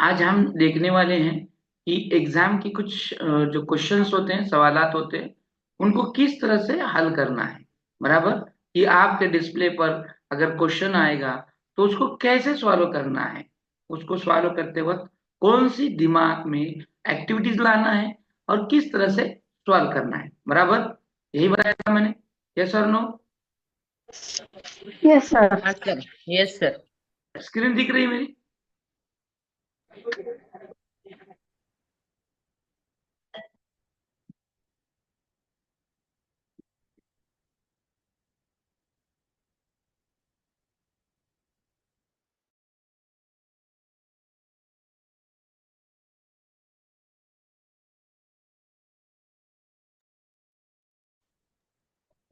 आज हम देखने वाले हैं कि एग्जाम की कुछ जो क्वेश्चंस होते हैं, सवालात होते हैं, उनको किस तरह से हल करना है। बराबर। कि आपके डिस्प्ले पर अगर क्वेश्चन आएगा तो उसको कैसे सॉल्व करना है, उसको सॉल्व करते वक्त कौन सी दिमाग में एक्टिविटीज लाना है और किस तरह से सॉल्व करना है। बराबर। यही बताया था मैंने। यस और नो? Yes sir. हाँ सर। Yes sir. स्क्रीन दिख रही है मेरी?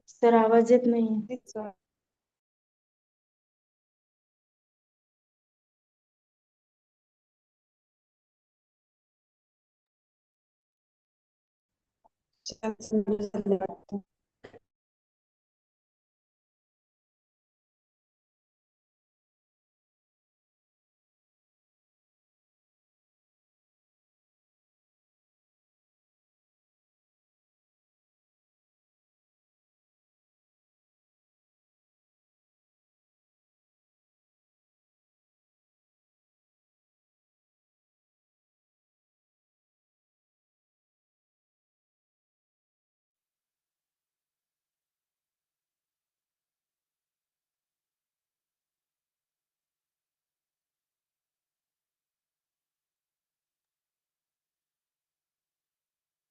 सर आवाज येत नाही सर।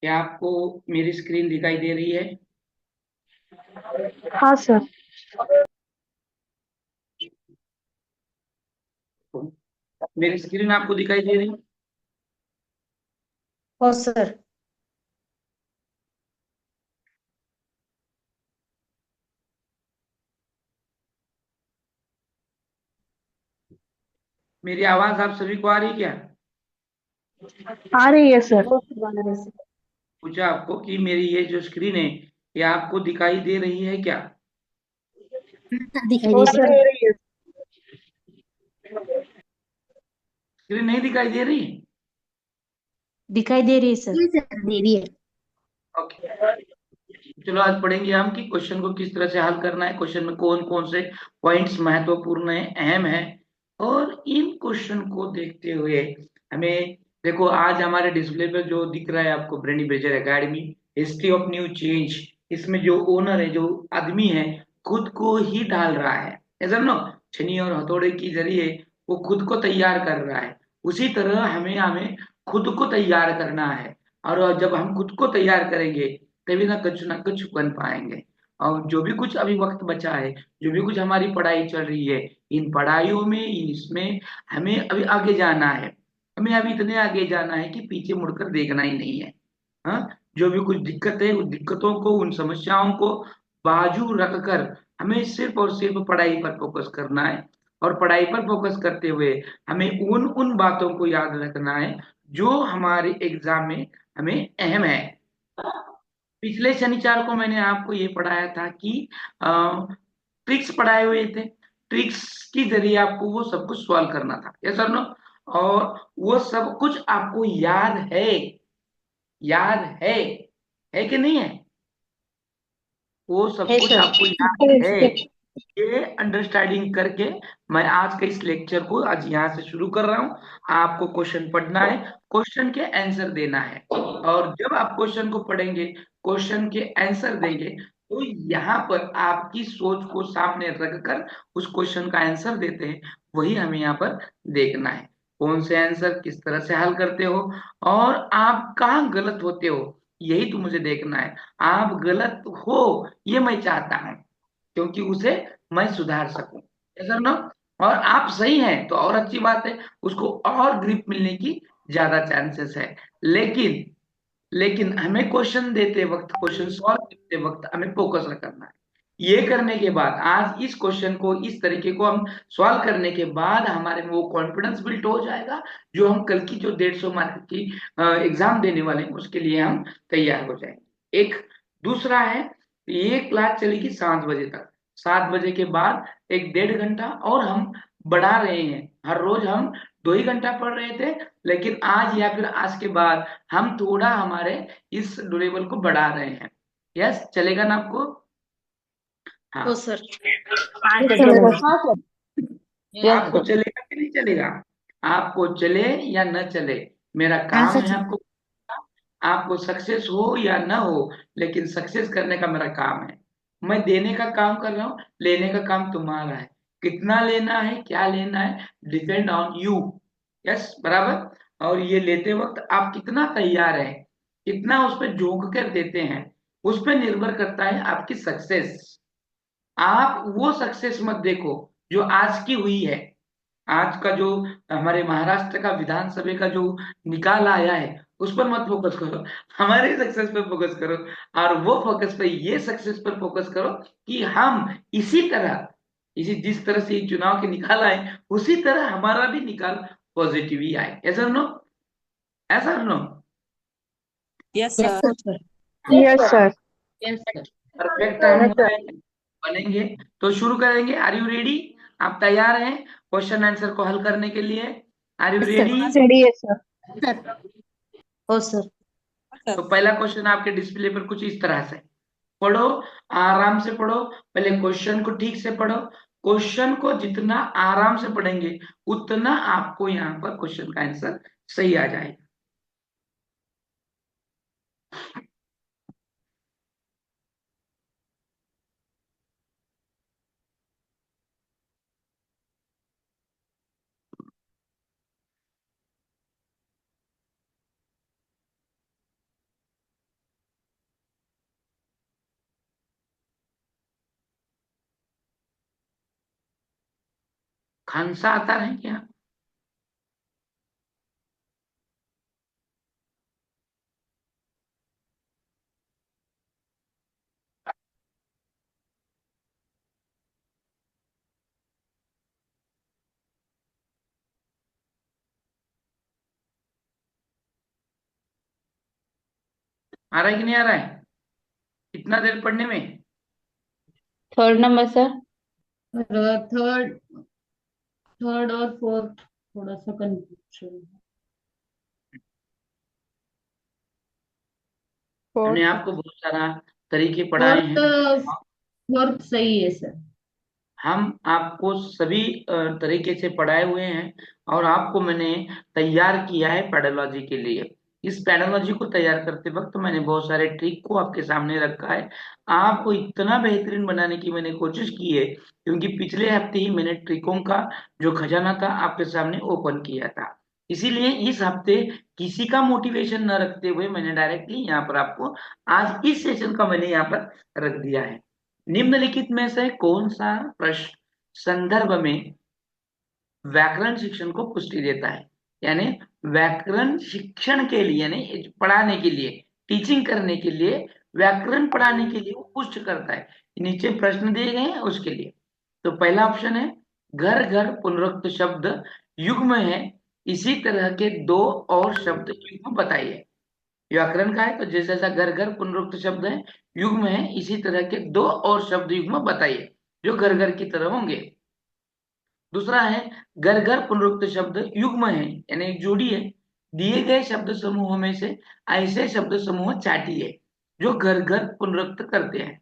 क्या आपको मेरी स्क्रीन दिखाई दे रही है? हाँ सर। मेरी स्क्रीन आपको दिखाई दे रही है? हो सर। मेरी आवाज आप सभी को आ रही है क्या? आ रही है सर। पूछा आपको कि मेरी ये जो स्क्रीन है, ये आपको दिखाई दे रही है क्या? दिखाई हो दे रही सर है। दे रही है। स्क्रीन नहीं दिखाई दे रही? दिखाई दे रही है सर। जी सर, दे रही है। ओके। चलो आज पढ़ेंगे हम कि क्वेश्चन को किस तरह से हल करना है, क्वेश्चन में कौन कौन से पॉइंट्स महत्वपूर्ण है, अहम है। और इन क्वेश्चन को देखते हुए हमें, देखो आज हमारे डिस्प्ले पे जो दिख रहा है आपको, brainy blazer academy history of new change, इसमें जो ओनर है, जो आदमी है, खुद को ही डाल रहा है। ऐसा ना, छनी और हथौड़े के जरिए वो खुद को तैयार कर रहा है। उसी तरह हमें हमें खुद को तैयार करना है। और जब हम खुद को तैयार करेंगे तभी ना कुछ बन पाएंगे। और जो भी कुछ अभी वक्त बचा है, जो भी कुछ हमारी पढ़ाई चल रही है, इन पढ़ाइयों में, इसमें हमें अभी आगे जाना है। हमें अभी इतने आगे जाना है कि पीछे मुड़कर देखना ही नहीं है। हाँ, जो भी कुछ दिक्कत है, उन दिक्कतों को, उन समस्याओं को बाजू रखकर हमें सिर्फ और सिर्फ पढ़ाई पर फोकस करना है। और पढ़ाई पर फोकस करते हुए हमें उन उन बातों को याद रखना है जो हमारे एग्जाम में हमें अहम है। पिछले शनिवार को मैंने आपको ये पढ़ाया था कि ट्रिक्स पढ़ाए हुए थे। ट्रिक्स के जरिए आपको वो सब कुछ सॉल्व करना था, यस और नो? और वो सब कुछ आपको याद है? याद है कि नहीं है? वो सब है कुछ सर। आपको याद है? ये अंडरस्टैंडिंग करके मैं आज के इस लेक्चर को आज यहाँ से शुरू कर रहा हूँ। आपको क्वेश्चन पढ़ना है, क्वेश्चन के आंसर देना है। और जब आप क्वेश्चन को पढ़ेंगे, क्वेश्चन के आंसर देंगे, तो यहाँ पर आपकी सोच को सामने रखकर उस क्वेश्चन का आंसर देते हैं, वही हमें यहाँ पर देखना है। कौन से आंसर किस तरह से हल करते हो और आप कहाँ गलत होते हो, यही तो मुझे देखना है। आप गलत हो ये मैं चाहता हूँ, क्योंकि उसे मैं सुधार सकूं, ऐसा ना। और आप सही हैं तो और अच्छी बात है, उसको और ग्रिप मिलने की ज्यादा चांसेस है। लेकिन लेकिन हमें क्वेश्चन देते वक्त, क्वेश्चन सॉल्व करते वक्त हमें फोकस करना है। ये करने के बाद, आज इस क्वेश्चन को इस तरीके को हम सॉल्व करने के बाद हमारे में वो कॉन्फिडेंस बिल्ट हो जाएगा, जो हम कल की जो 150 मार्क की एग्जाम देने वाले हैं उसके लिए हम तैयार हो जाएंगे। एक दूसरा है, ये क्लास चलेगी 7 बजे तक। 7 बजे के बाद एक 1.5 घंटा और हम बढ़ा रहे हैं। हर रोज हम 2 ही घंटा पढ़ रहे थे, लेकिन आज या फिर आज के बाद हम थोड़ा हमारे इस ड्यूरेबल को बढ़ा रहे हैं। यस, चलेगा ना आपको? हाँ, ओ सर। हाँ सर, चलेगा। चलेगा। हाँ सर। यस आपको सर। चलेगा कि नहीं चलेगा? आपको चले या न चले, मेरा हाँ काम सर। है आपको, आपको सक्सेस हो या ना हो, लेकिन सक्सेस करने का मेरा काम है। मैं देने का काम कर रहा हूँ, लेने का काम तुम्हारा है। कितना लेना है, क्या लेना है, डिपेंड ऑन यू। यस, बराबर। और ये लेते वक्त आप कितना तैयार हैं, कितना उस पर झोंक कर देते हैं, उस पर निर्भर करता है आपकी सक्सेस। आप वो सक्सेस मत देखो जो आज की हुई है। आज का जो हमारे महाराष्ट्र का विधानसभा का जो निकाल आया है, उस पर मत फोकस करो, हमारे सक्सेस पर फोकस करो। और वो फोकस पे, ये सक्सेस पर फोकस करो कि हम इसी तरह, इसी जिस तरह से ये चुनाव के निकाल आए, उसी तरह हमारा भी निकाल पॉजिटिव ही आए। ऐसा नो, ऐसा नो। Yes sir. Oh sir. Yes sir. Yes sir. Perfect हम बनेंगे। तो शुरू करेंगे। Are you ready? आप तैयार हैं क्वेश्चन आंसर को हल करने के लिए? Are you ready? रेडी है सर। Oh sir. तो पहला क्वेश्चन आपके डिस्प्ले पर कुछ इस तरह से, पढ़ो, आराम से पढ़ो। पहले क्वेश्चन को ठीक से पढ़ो। क्वेश्चन को जितना आराम से पढ़ेंगे, उतना आपको यहाँ पर क्वेश्चन का आंसर सही आ जाएगा। खांसा आता है क्या? आ रहा है कि नहीं आ रहा है? कितना देर पढ़ने में? Third number sir. Third, third और फोर्थ थोड़ा सा कंफ्यूजन। हमने फोर्थ। आपको बहुत सारा तरीके पढ़ाए फोर्थ, हैं। फोर्थ सही है सर। हम आपको सभी तरीके से पढ़ाए हुए हैं, और आपको मैंने तैयार किया है पेडोलॉजी के लिए। इस पेडोलॉजी को तैयार करते वक्त मैंने बहुत सारे ट्रिक को आपके सामने रखा है। आपको इतना बेहतरीन बनाने की मैंने कोशिश की है, क्योंकि पिछले हफ्ते ही मैंने ट्रिकों का जो खजाना था आपके सामने ओपन किया था। इसीलिए इस हफ्ते किसी का मोटिवेशन न रखते हुए मैंने डायरेक्टली यहाँ पर आपको आज इस सेशन का मैंने यहाँ पर रख दिया है। निम्नलिखित में से कौन सा प्रश्न संदर्भ में व्याकरण शिक्षण को पुष्टि देता है? यानी व्याकरण शिक्षण के लिए, यानी पढ़ाने के लिए, टीचिंग करने के लिए, व्याकरण पढ़ाने के लिए वो पुष्ट करता है। नीचे प्रश्न दिए गए हैं उसके लिए। तो पहला ऑप्शन है, घर घर पुनरुक्त शब्द युग्म है, इसी तरह के दो और शब्द युग्म बताइए। व्याकरण का है तो जैसे जैसा घर घर पुनरुक्त शब्द है, युग्म है, इसी तरह के दो और शब्द युग्म बताइए जो घर घर की तरह होंगे। दूसरा है, घर घर पुनरुक्त शब्द युग्म है, यानी एक जोड़ी है, दिए गए शब्द समूहों में से ऐसे शब्द समूह चाटिए जो घर घर पुनरुक्त करते हैं।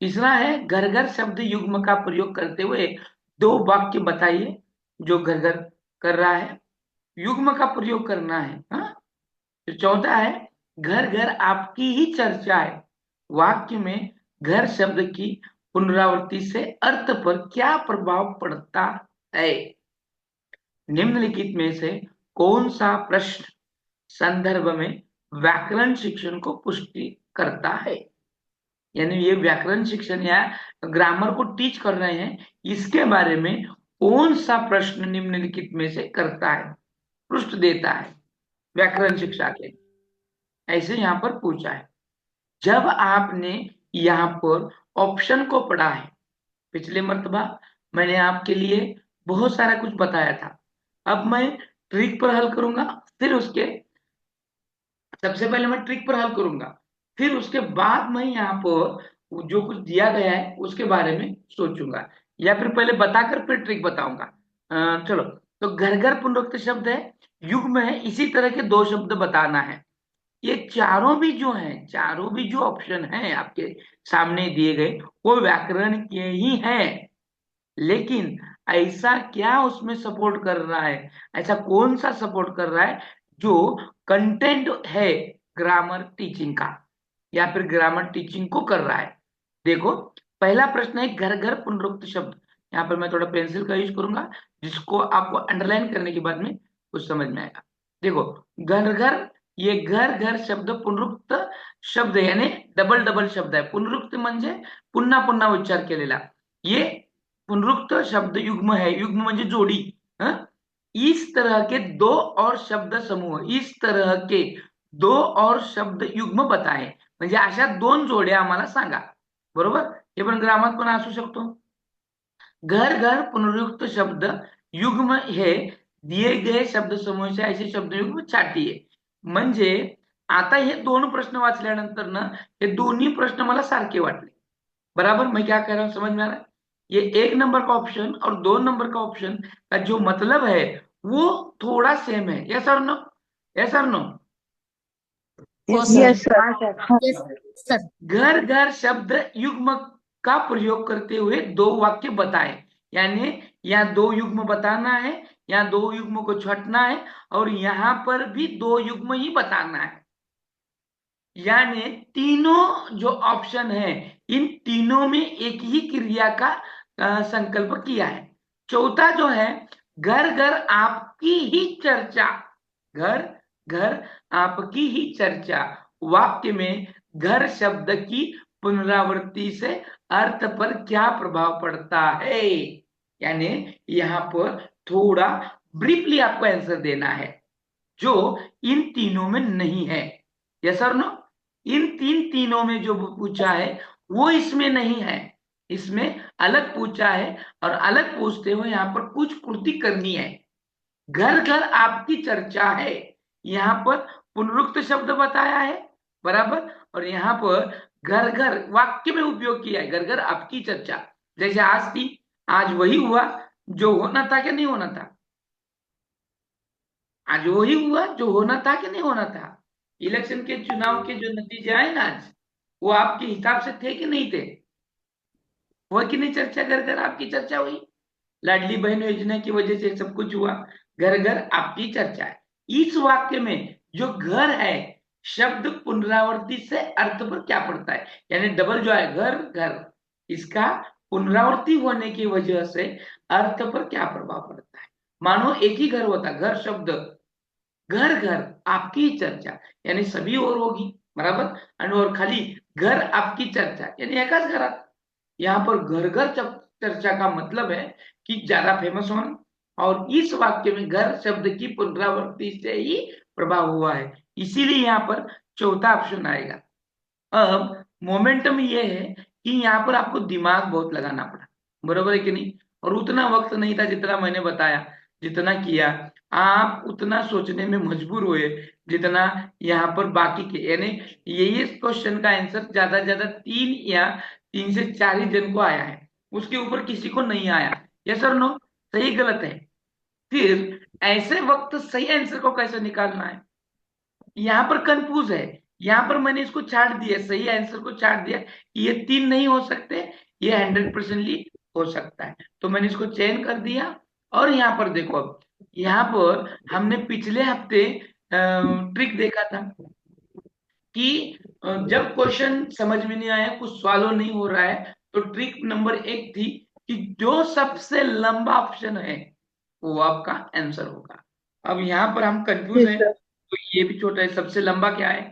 तीसरा है, घर घर शब्द युग्म का प्रयोग करते हुए दो वाक्य बताइए जो घर घर कर रहा है, युग्म का प्रयोग करना है। हाँ। तो चौथा है, घर घर आपकी ही चर्चा है, वाक्य में घर शब्द की पुनरावृत्ति से अर्थ पर क्या प्रभाव पड़ता है? निम्नलिखित में से कौन सा प्रश्न संदर्भ में व्याकरण शिक्षण को पुष्टि करता है? यानी ये व्याकरण शिक्षण या ग्रामर को टीच कर रहे हैं, इसके बारे में कौन सा प्रश्न निम्नलिखित में से करता है, पृष्ठ देता है व्याकरण शिक्षा के? ऐसे यहाँ पर पूछा है। जब आपने यहाँ पर ऑप्शन को पढ़ा है, पिछले मर्तबा मैंने आपके लिए बहुत सारा कुछ बताया था। अब मैं ट्रिक पर हल करूंगा, फिर उसके, सबसे पहले मैं ट्रिक पर हल करूंगा, फिर उसके बाद मैं यहाँ पर जो कुछ दिया गया है उसके बारे में सोचूंगा, या फिर पहले बताकर फिर ट्रिक बताऊंगा। चलो, तो घर घर पुनरुक्त शब्द है, युग्म है, इसी तरह के दो शब्द बताना है। ये चारों भी जो हैं, चारों भी जो ऑप्शन हैं आपके सामने दिए गए, वो व्याकरण के ही हैं। लेकिन ऐसा क्या उसमें सपोर्ट कर रहा है, ऐसा कौन सा सपोर्ट कर रहा है जो कंटेंट है ग्रामर टीचिंग का, या फिर ग्रामर टीचिंग को कर रहा है। देखो, पहला प्रश्न है घर घर पुनरुक्त शब्द। यहाँ पर मैं थोड़ा पेंसिल का यूज करूंगा, जिसको आपको अंडरलाइन करने के बाद में कुछ समझ में आएगा। देखो, घर घर, ये घर घर शब्द पुनरुक्त शब्द है, यानी डबल डबल शब्द आहे. पुनरुक्त म्हणजे पुन्हा पुन्हा उच्चार केलेला. ये पुनरुक्त शब्द युग्म है. युग्म म्हणजे जोडी. इस तरह के दो और शब्द समूह, इस तरह के दो और शब्द युग्म बताए. म्हणजे अशा दोन जोड्या आम्हाला सांगा. बरोबर. हे पण ग्रामात पण असू शकतो. घर घर पुनरुक्त शब्द युग्म हे दिए गए शब्द समूह से ऐसे शब्द युग्म छाटिये. म्हणजे आता हे दोन प्रश्न वाचल्यानंतर ना, हे दोन्ही प्रश्न मला सारखे वाटले. बराबर. मैं क्या कह रहा हूं, समझ में आ रहा है. ये 1 नंबर का ऑप्शन और 2 नंबर का ऑप्शन का जो मतलब है वो थोड़ा सेम है. यस और नो? यस और नो? Yes sir. सर. घर घर शब्द युग्म का प्रयोग करते हुए दो वाक्य बताएं. यानी यहाँ दो युग्म बताना है, यहाँ दो युग्म को छटना है, और यहाँ पर भी दो युग्म ही बताना है. यानी तीनों जो ऑप्शन है, इन तीनों में एक ही क्रिया का संकल्प किया है. चौथा जो है, घर घर आपकी ही चर्चा. घर घर आपकी ही चर्चा वाक्य में घर शब्द की पुनरावृत्ति से अर्थ पर क्या प्रभाव पड़ता है. यानी यहाँ पर थोड़ा ब्रीफली आपको आंसर देना है, जो इन तीनों में नहीं है. यस और नो? इन तीनों में जो पूछा है वो इसमें नहीं है. इसमें अलग पूछा है, और अलग पूछते हुए यहाँ पर कुछ पूर्ति करनी है. घर घर आपकी चर्चा है, यहाँ पर पुनरुक्त शब्द बताया है. बराबर. और यहाँ पर घर घर वाक्य में उपयोग किया है. घर घर आपकी चर्चा, जैसे आज थी, आज वही हुआ जो होना था कि नहीं होना था. आज वही हुआ जो होना था कि नहीं होना था. इलेक्शन के चुनाव के जो नतीजे आए ना आज, वो आपके हिसाब से थे कि नहीं थे. हुआ कि नहीं चर्चा. घर घर आपकी चर्चा हुई. लाडली बहन योजना की वजह से सब कुछ हुआ. घर घर आपकी चर्चा है. इस वाक्य में जो घर है, शब्द पुनरावृत्ति से अर्थ पर क्या पड़ता है, यानी डबल जो है घर घर, इसका पुनरावृत्ति होने की वजह से अर्थ पर क्या प्रभाव पड़ता है. मानो एक ही घर होता, घर शब्द, घर घर आपकी चर्चा, यानी सभी और होगी. बराबर. और खाली घर आपकी चर्चा, यानी एकाच घरात. यहाँ पर घर घर चर्चा का मतलब है कि ज्यादा फेमस होना, और इस वाक्य में घर शब्द की पुनरावृत्ति से ही प्रभाव हुआ है. इसीलिए यहाँ पर चौथा ऑप्शन आएगा. अब मोमेंटम ये है कि यहाँ पर आपको दिमाग बहुत लगाना पड़ा. बरोबर है कि नहीं. और उतना वक्त नहीं था जितना मैंने बताया. जितना किया आप उतना सोचने में मजबूर हुए जितना यहाँ पर बाकी के, यानी ये क्वेश्चन का आंसर ज्यादा ज्यादा 3 से 4 ही जन को आया है, उसके ऊपर किसी को नहीं आया. यस और नो? सही गलत है. फिर ऐसे वक्त सही आंसर को कैसे निकालना है, यहाँ पर कंफ्यूज है. यहाँ पर मैंने इसको छाट दिया, सही आंसर को छाट दिया कि ये 3 नहीं हो सकते, ये 100% हो सकता है. तो मैंने इसको चेंज कर दिया. और यहाँ पर देखो, अब यहाँ पर हमने पिछले हफ्ते ट्रिक देखा था कि जब क्वेश्चन समझ में नहीं आया, कुछ सॉल्व नहीं हो रहा है, तो ट्रिक नंबर 1 थी कि जो सबसे लंबा ऑप्शन है वो आपका आंसर होगा. अब यहाँ पर हम कंफ्यूज हैं, तो ये भी छोटा है. सबसे लंबा क्या है,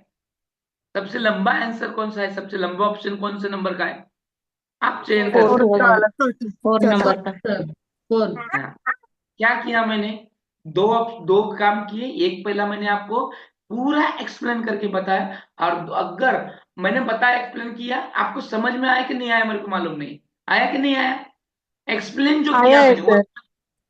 सबसे लंबा आंसर कौन सा है, सबसे लंबा ऑप्शन कौन से नंबर का है, आप चयन कर सकते. 4 नंबर का. सर. 4. हाँ. क्या किया मैंने, दो काम किए. एक, पहला मैंने आपको पूरा एक्सप्लेन करके बताया, और अगर मैंने बताया एक्सप्लेन किया, आपको समझ में आया कि नहीं आया मेरे को मालूम नहीं. आया कि नहीं आया. एक्सप्लेन जो किया मैंने वो.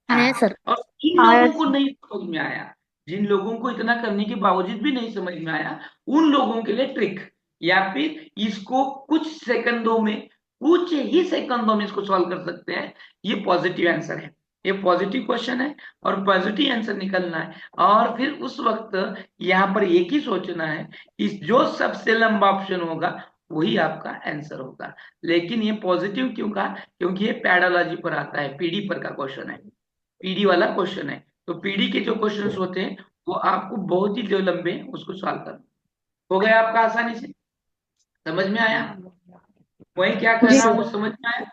हाँ. सर. और जिन लोगों को नहीं समझ में आया, जिन लोगों को इतना करने के बावजूद भी नहीं समझ में आया, उन लोगों के लिए ट्रिक, या फिर इसको कुछ सेकंडों में, कुछ ही सेकंडों में इसको सॉल्व कर सकते हैं. ये पॉजिटिव आंसर है. ये पॉजिटिव क्वेश्चन है और पॉजिटिव आंसर निकलना है। और फिर उस वक्त यहाँ पर एक ही सोचना है कि जो सबसे लंबा ऑप्शन होगा वही आपका आंसर होगा। लेकिन ये पॉजिटिव क्यों कहा? क्योंकि ये पैडोलॉजी पर आता है, पीडी पर का क्वेश्चन है, पीडी वाला क्वेश्चन है। तो पीडी के जो क्वेश्चंस होते हैं वो आपको बहुत ही जो लंबे हैं उसको सॉल्व करना हो गया आपका आसानी से। समझ में आया? वही क्या जी कहना वो सर। समझ में आया? जी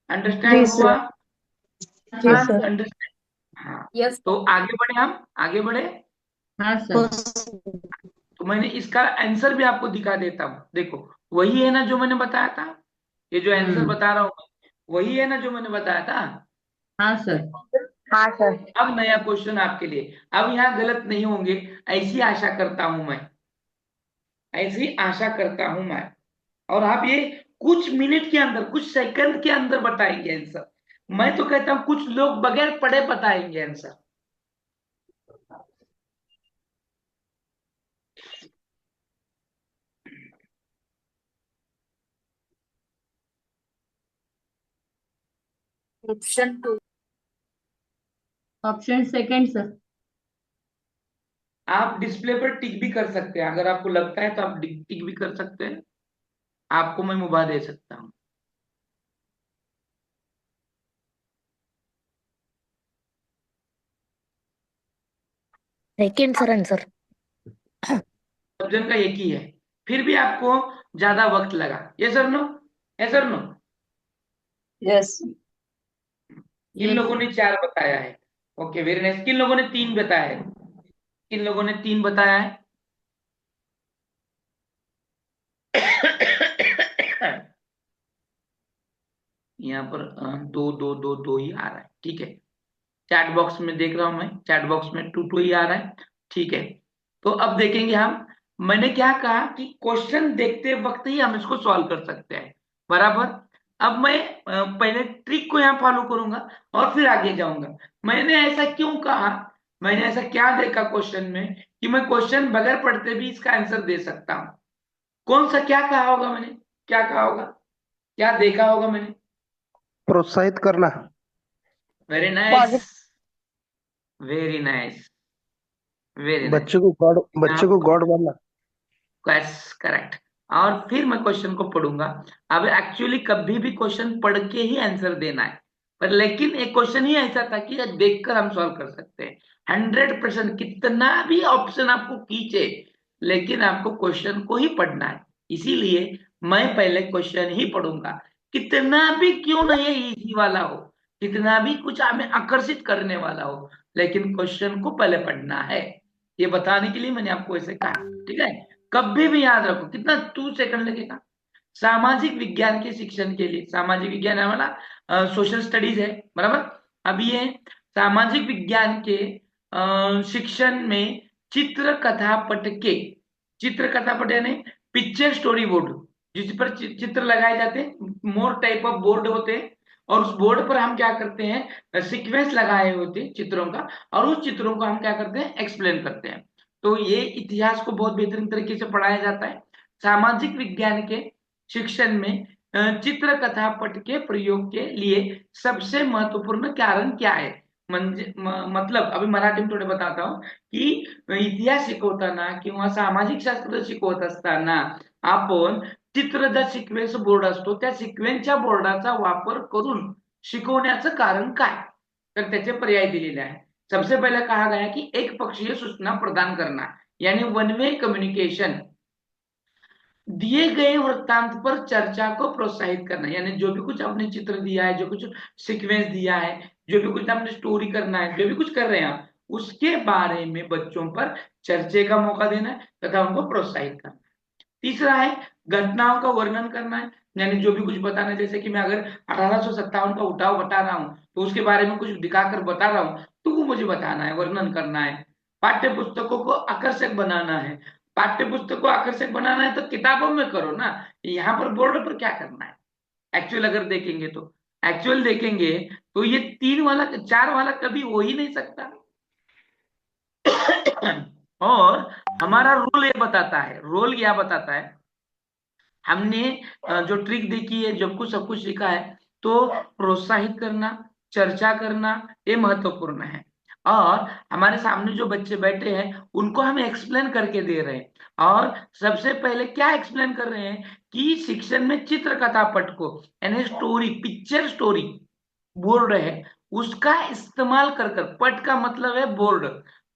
अंडरस्टैंड हुआ? सर। जी हाँ सर। सर। अंडरस्टैंड। हाँ। यस। तो आगे बढ़े, हम आगे बढ़े। हाँ हो सर। सर। तो मैंने इसका आंसर भी आपको दिखा देता हूँ, देखो वही है ना जो मैंने बताया था, ये जो आंसर हम्म। बता रहा हूँ वही है ना जो मैंने बताया था। हाँ सर। हाँ सर। अब नया क्वेश्चन आपके लिए, अब यहाँ गलत नहीं होंगे, ऐसी आशा करता हूं मैं, ऐसी आशा करता हूं मैं। और आप ये कुछ मिनट के अंदर, कुछ सेकंड के अंदर बताएंगे आंसर। मैं तो कहता हूं कुछ लोग बगैर पढ़े बताएंगे answer. Option 2। Option second sir. आप डिस्प्ले पर टिक भी कर सकते हैं, अगर आपको लगता है तो आप टिक भी कर सकते हैं, आपको मैं मुभा दे सकता हूँ। Second sir answer. सब जन का एक ही है, फिर भी आपको ज्यादा वक्त लगा। ये सर नो, ये सर नो। यस। किन यस। लोगों ने चार बताया है? Okay very nice. किन लोगों ने तीन बताया है? किन लोगों ने तीन बताया है? यहाँ पर दो दो दो दो ही आ रहा है, ठीक है। चैट बॉक्स में देख रहा हूं मैं, चैट बॉक्स में टू टू ही आ रहा है, ठीक है। तो अब देखेंगे हम, मैंने क्या कहा कि क्वेश्चन देखते वक्त ही हम इसको सॉल्व कर सकते हैं, बराबर। अब मैं पहले ट्रिक को यहाँ फॉलो करूंगा और फिर आगे जाऊंगा। मैंने ऐसा क्यों कहा, मैंने ऐसा क्या देखा क्वेश्चन में कि मैं क्वेश्चन बगैर पढ़ते भी इसका आंसर दे सकता हूं? कौन सा, क्या कहा होगा मैंने, क्या कहा होगा, क्या देखा होगा मैंने? प्रोत्साहित करना। Very nice, positive. Very nice, very nice. बच्चे को गॉड मानना। Yes correct. और फिर मैं क्वेश्चन को पढ़ूंगा। अब एक्चुअली कभी भी क्वेश्चन पढ़ के ही आंसर देना है, पर लेकिन एक क्वेश्चन ही ऐसा था कि देखकर हम सॉल्व कर सकते हैं। 100% कितना भी ऑप्शन आपको खींचे, लेकिन आपको क्वेश्चन को ही पढ़ना है। इसीलिए मैं पहले क्वेश्चन ही पढ़ूंगा, कितना भी क्यों ना ये इजी वाला हो, कितना भी कुछ हमें आकर्षित करने वाला हो, लेकिन क्वेश्चन को पहले पढ़ना है। ये बताने के लिए मैंने आपको ऐसे कहा, ठीक है। कभी भी याद रखो, कितना 2 सेकंड लगेगा। सामाजिक विज्ञान के शिक्षण के लिए, सामाजिक विज्ञान हमारा सोशल स्टडीज है, बराबर। अब ये सामाजिक विज्ञान के शिक्षण में चित्र कथा पट के, चित्र कथा पट यानी पिक्चर स्टोरी बोर्ड, जिस पर चित्र लगाए जाते हैं, मोर टाइप ऑफ बोर्ड होते हैं। और उस बोर्ड पर हम क्या करते हैं, सीक्वेंस लगाए होते हैं चित्रों का, और उस चित्रों को हम क्या करते हैं, एक्सप्लेन करते हैं। तो ये इतिहास को बहुत बेहतरीन तरीके से पढ़ाया जाता है। सामाजिक विज्ञान के शिक्षण में चित्र कथा पट के प्रयोग के लिए सबसे महत्वपूर्ण कारण क्या आहे? म्हणजे मतलब अभी मराठी में थोडे बताता हूँ की इतिहास शिकवताना किंवा सामाजिक शास्त्र शिकवत असताना आपण चित्र ज्या सिक्वेन्स बोर्ड असतो त्या सिक्वेन्सच्या बोर्डाचा वापर करून शिकवण्याचं कारण काय? तर त्याचे पर्याय दिलेले आहे। सबसे पहले कहा गया कि एक पक्षीय सूचना प्रदान करना, यानी वन वे कम्युनिकेशन। दिए गए वृत्तांत पर चर्चा को प्रोत्साहित करना, यानी जो भी कुछ आपने चित्र दिया है, जो कुछ सीक्वेंस दिया है, जो भी कुछ आपने स्टोरी करना है, जो भी कुछ कर रहे हैं आप, उसके बारे में बच्चों पर चर्चे का मौका देना है तथा उनको प्रोत्साहित करना। तीसरा है घटनाओं का वर्णन करना है, यानी जो भी कुछ बताना है, जैसे कि मैं अगर 1857 का उठाव बता रहा हूं तो उसके बारे में कुछ दिखाकर बता रहा हूं, तो वो मुझे बताना है, वर्णन करना है। पाठ्य पुस्तकों को आकर्षक बनाना है, पाठ्य पुस्तक को आकर्षक बनाना है तो किताबों में करो ना, यहाँ पर बोर्ड पर क्या करना है। एक्चुअल अगर देखेंगे तो, एक्चुअल देखेंगे तो ये 3 वाला 4 वाला कभी हो ही नहीं सकता। और हमारा रोल ये बताता है, रोल क्या बताता है, हमने जो ट्रिक देखी है, जब कुछ सब कुछ सीखा है, तो प्रोत्साहित करना, चर्चा करना, ये महत्वपूर्ण है। और हमारे सामने जो बच्चे बैठे हैं उनको हम एक्सप्लेन करके दे रहे हैं। और सबसे पहले क्या एक्सप्लेन कर रहे हैं कि शिक्षण में चित्र कथा पट को, यानी स्टोरी, पिक्चर स्टोरी बोल रहे हैं, उसका इस्तेमाल कर कर, पट का मतलब है बोर्ड,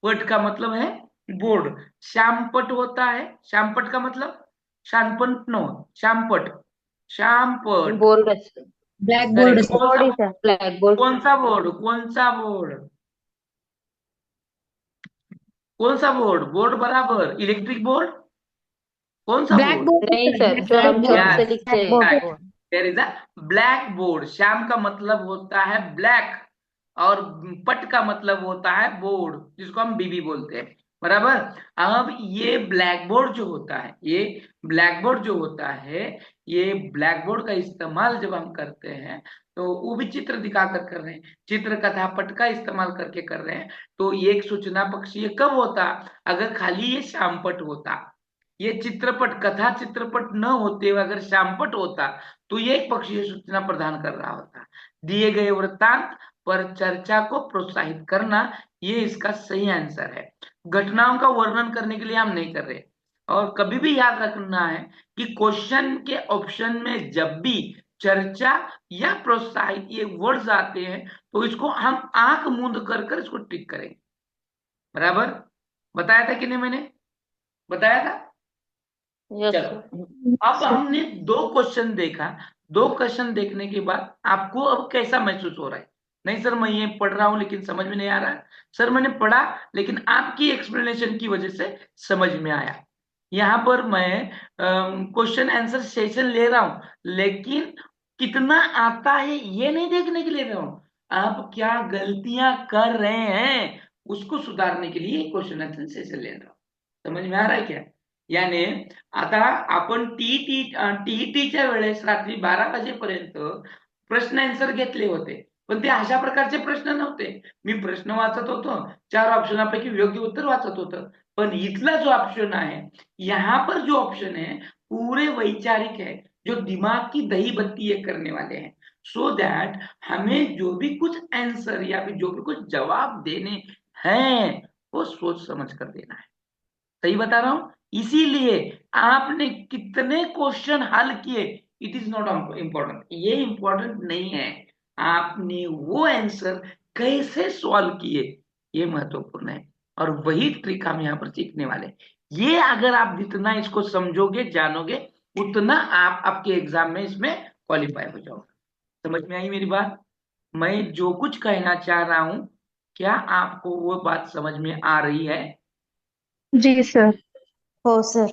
पट का मतलब है बोर्ड। श्यामपट होता है, श्यामपट का मतलब शानपट नो, श्यामपट, श्यामपट। Board black board correct. Sir. Board ही सर, ब्लैक बोर्ड। कौन सा बोर्ड, कौन सा बोर्ड, कौन सा बोर्ड, बोर्ड बराबर इलेक्ट्रिक बोर्ड, कौन सा ब्लैक बोर्ड? बोर्ड नहीं सर, जो ब्लैक हम बोर्ड छत से यस, लिखते हैं बोर्ड। वो। There is a black board. श्याम का मतलब होता है ब्लैक, और पट का मतलब होता है बोर्ड, जिसको हम बीबी बोलते हैं, बराबर। अब ये ब्लैक बोर्ड जो होता है, ये ब्लैक बोर्ड जो होता है, ये ब्लैक बोर्ड का इस्तेमाल जब हम करते हैं तो वो भी चित्र दिखाकर कर रहे हैं, चित्र कथा पट का इस्तेमाल करके कर रहे हैं। तो ये एक सूचना पक्ष ये कब होता, अगर खाली ये श्यामपट होता, ये चित्रपट कथा चित्रपट न होते हुए अगर श्यामपट होता, तो ये एक पक्षीय सूचना प्रदान कर रहा होता। दिए गए वृत्तांत पर चर्चा को प्रोत्साहित करना, ये इसका सही आंसर है। घटनाओं का वर्णन करने के लिए हम नहीं कर रहे। और कभी भी याद रखना है कि क्वेश्चन के ऑप्शन में जब भी चर्चा या प्रोत्साहित ये वर्ड्स आते हैं, तो इसको हम आंख मूंद कर कर इसको टिक करेंगे, बराबर। बताया था कि नहीं, मैंने बताया था। यस चलो, सर। अब हमने दो क्वेश्चन देखा। दो क्वेश्चन देखने के बाद आपको अब कैसा महसूस हो रहा है? नहीं सर, मैं ये पढ़ रहा हूं लेकिन समझ में नहीं आ रहा है। सर मैंने पढ़ा लेकिन आपकी एक्सप्लेनेशन की वजह से समझ में आया। यहाँ पर मैं क्वेश्चन आंसर सेशन ले रहा हूं, लेकिन कितना आता है ये नहीं देखने के लिए ले रहा हूं, आप क्या गलतियां कर रहे हैं उसको सुधारने के लिए क्वेश्चन आंसर सेशन ले रहा हूं। समझ में आ रहा है क्या? यानी आता आपण टीईटीच्या वेळेस रात्री 12 वाजेपर्यंत प्रश्न आन्सर घेतले होते, पण ते अशा प्रकारचे प्रश्न नव्हते। मी प्रश्न वाचत होतो, 4 ऑप्शनापैकी योग्य उत्तर वाचत होतं। पण इथला जो ऑप्शन है, यहाँ पर जो ऑप्शन है पूरे वैचारिक है, जो दिमाग की दही बत्ती ये करने वाले हैं, सो दैट हमें जो भी कुछ आंसर या फिर जो भी कुछ जवाब देने हैं वो सोच समझ कर देना है। सही बता रहा हूं? इसीलिए आपने कितने क्वेश्चन हल किए, इट इज नॉट इंपॉर्टेंट, ये इंपॉर्टेंट नहीं है, आपने वो आंसर कैसे सॉल्व किए, ये महत्वपूर्ण है। और वही ट्रिक हम यहाँ पर सीखने वाले हैं। ये अगर आप जितना इसको समझोगे जानोगे, उतना आप आपके एग्जाम में इसमें क्वालिफाई हो जाओगे। समझ में आई मेरी बात? मैं जो कुछ कहना चाह रहा हूं, क्या आपको वो बात समझ में आ रही है? जी सर। हो सर।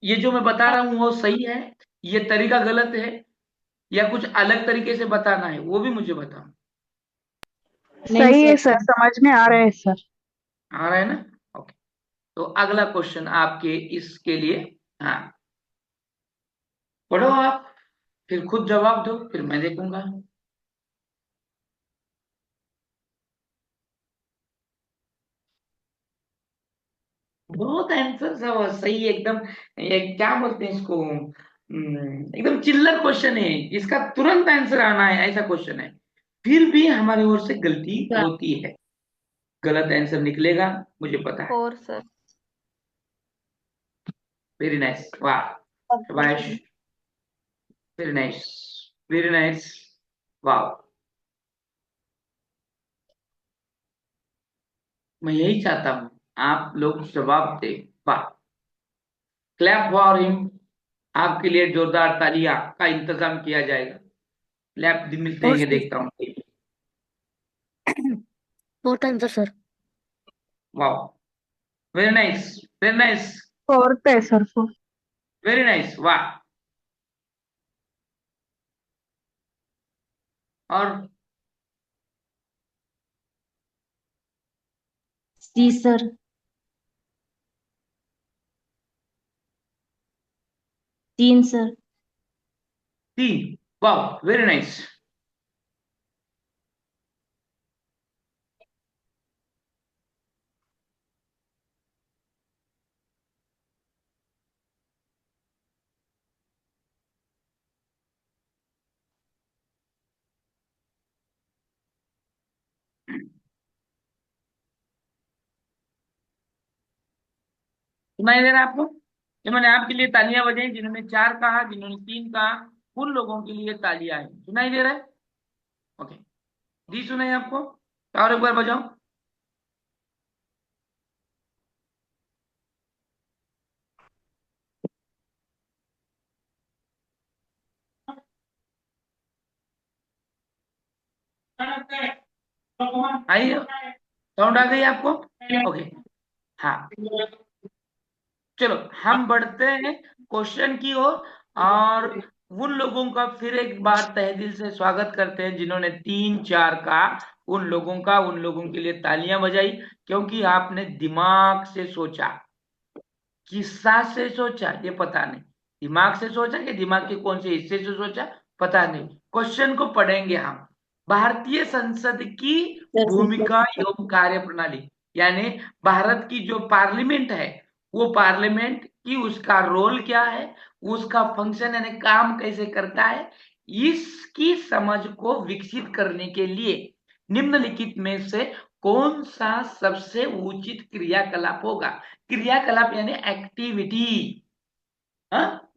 ये जो मैं बता रहा हूं वो सही है, ये तरीका गलत है, या कुछ अलग तरीके से बताना है वो भी मुझे बताओ। नहीं सही है सर, सर, समझ में आ रहा है सर। आ रहा है ना? ओके। तो अगला क्वेश्चन आपके इसके लिए, हाँ, पढ़ो आप, फिर खुद जवाब दो, फिर मैं देखूंगा। बहुत आंसर सब सही है एकदम। ये क्या बोलते हैं इसको, एकदम चिल्लर क्वेश्चन है, इसका तुरंत आंसर आना है ऐसा क्वेश्चन है। फिर भी हमारी ओर से गलती होती है, गलत आंसर निकलेगा, मुझे पता है। 4 सर। वेरी नाइस, वाह, शाबाश, वेरी नाइस, वेरी नाइस, वाह। मैं यही चाहता हूं, आप लोग जवाब दे, वाह। क्लैप फॉर हिम, आपके लिए जोरदार तालियां का इंतजाम किया जाएगा। क्लैप दिन मिलते हैं, और ये देखता हूँ। Fourth answer sir. वाह, very nice, very nice, fourth है सर, फोर्थ। वेरी नाइस, वाह। और सी सर। 3 सर। 3, वाह, वेरी नाइस। सुनाई दे रहा है आपको? ये मैंने आपके लिए तालियां बजाई, जिन्होंने 4 कहा, जिन्होंने 3 कहा, उन लोगों के लिए तालियां हैं। सुनाई दे रहा है? ओके, जी सुनाई आपको? और एक बार बजाओ। आई, साउंड आ गई आपको? ओके, हाँ, चलो हम बढ़ते हैं क्वेश्चन की ओर। और उन लोगों का फिर एक बार तहे दिल से स्वागत करते हैं जिन्होंने 3 4 का। उन लोगों के लिए तालियां बजाई, क्योंकि आपने दिमाग से सोचा। किस्सा से सोचा ये पता नहीं, दिमाग से सोचा कि दिमाग के कौन से हिस्से से सोचा पता नहीं। क्वेश्चन को पढ़ेंगे हम। भारतीय संसद की भूमिका एवं कार्य प्रणाली, यानी भारत की जो पार्लियामेंट है, वो पार्लियामेंट की उसका रोल क्या है, उसका फंक्शन यानी काम कैसे करता है, इसकी समझ को विकसित करने के लिए निम्नलिखित में से कौन सा सबसे उचित क्रियाकलाप होगा। क्रियाकलाप यानी एक्टिविटी,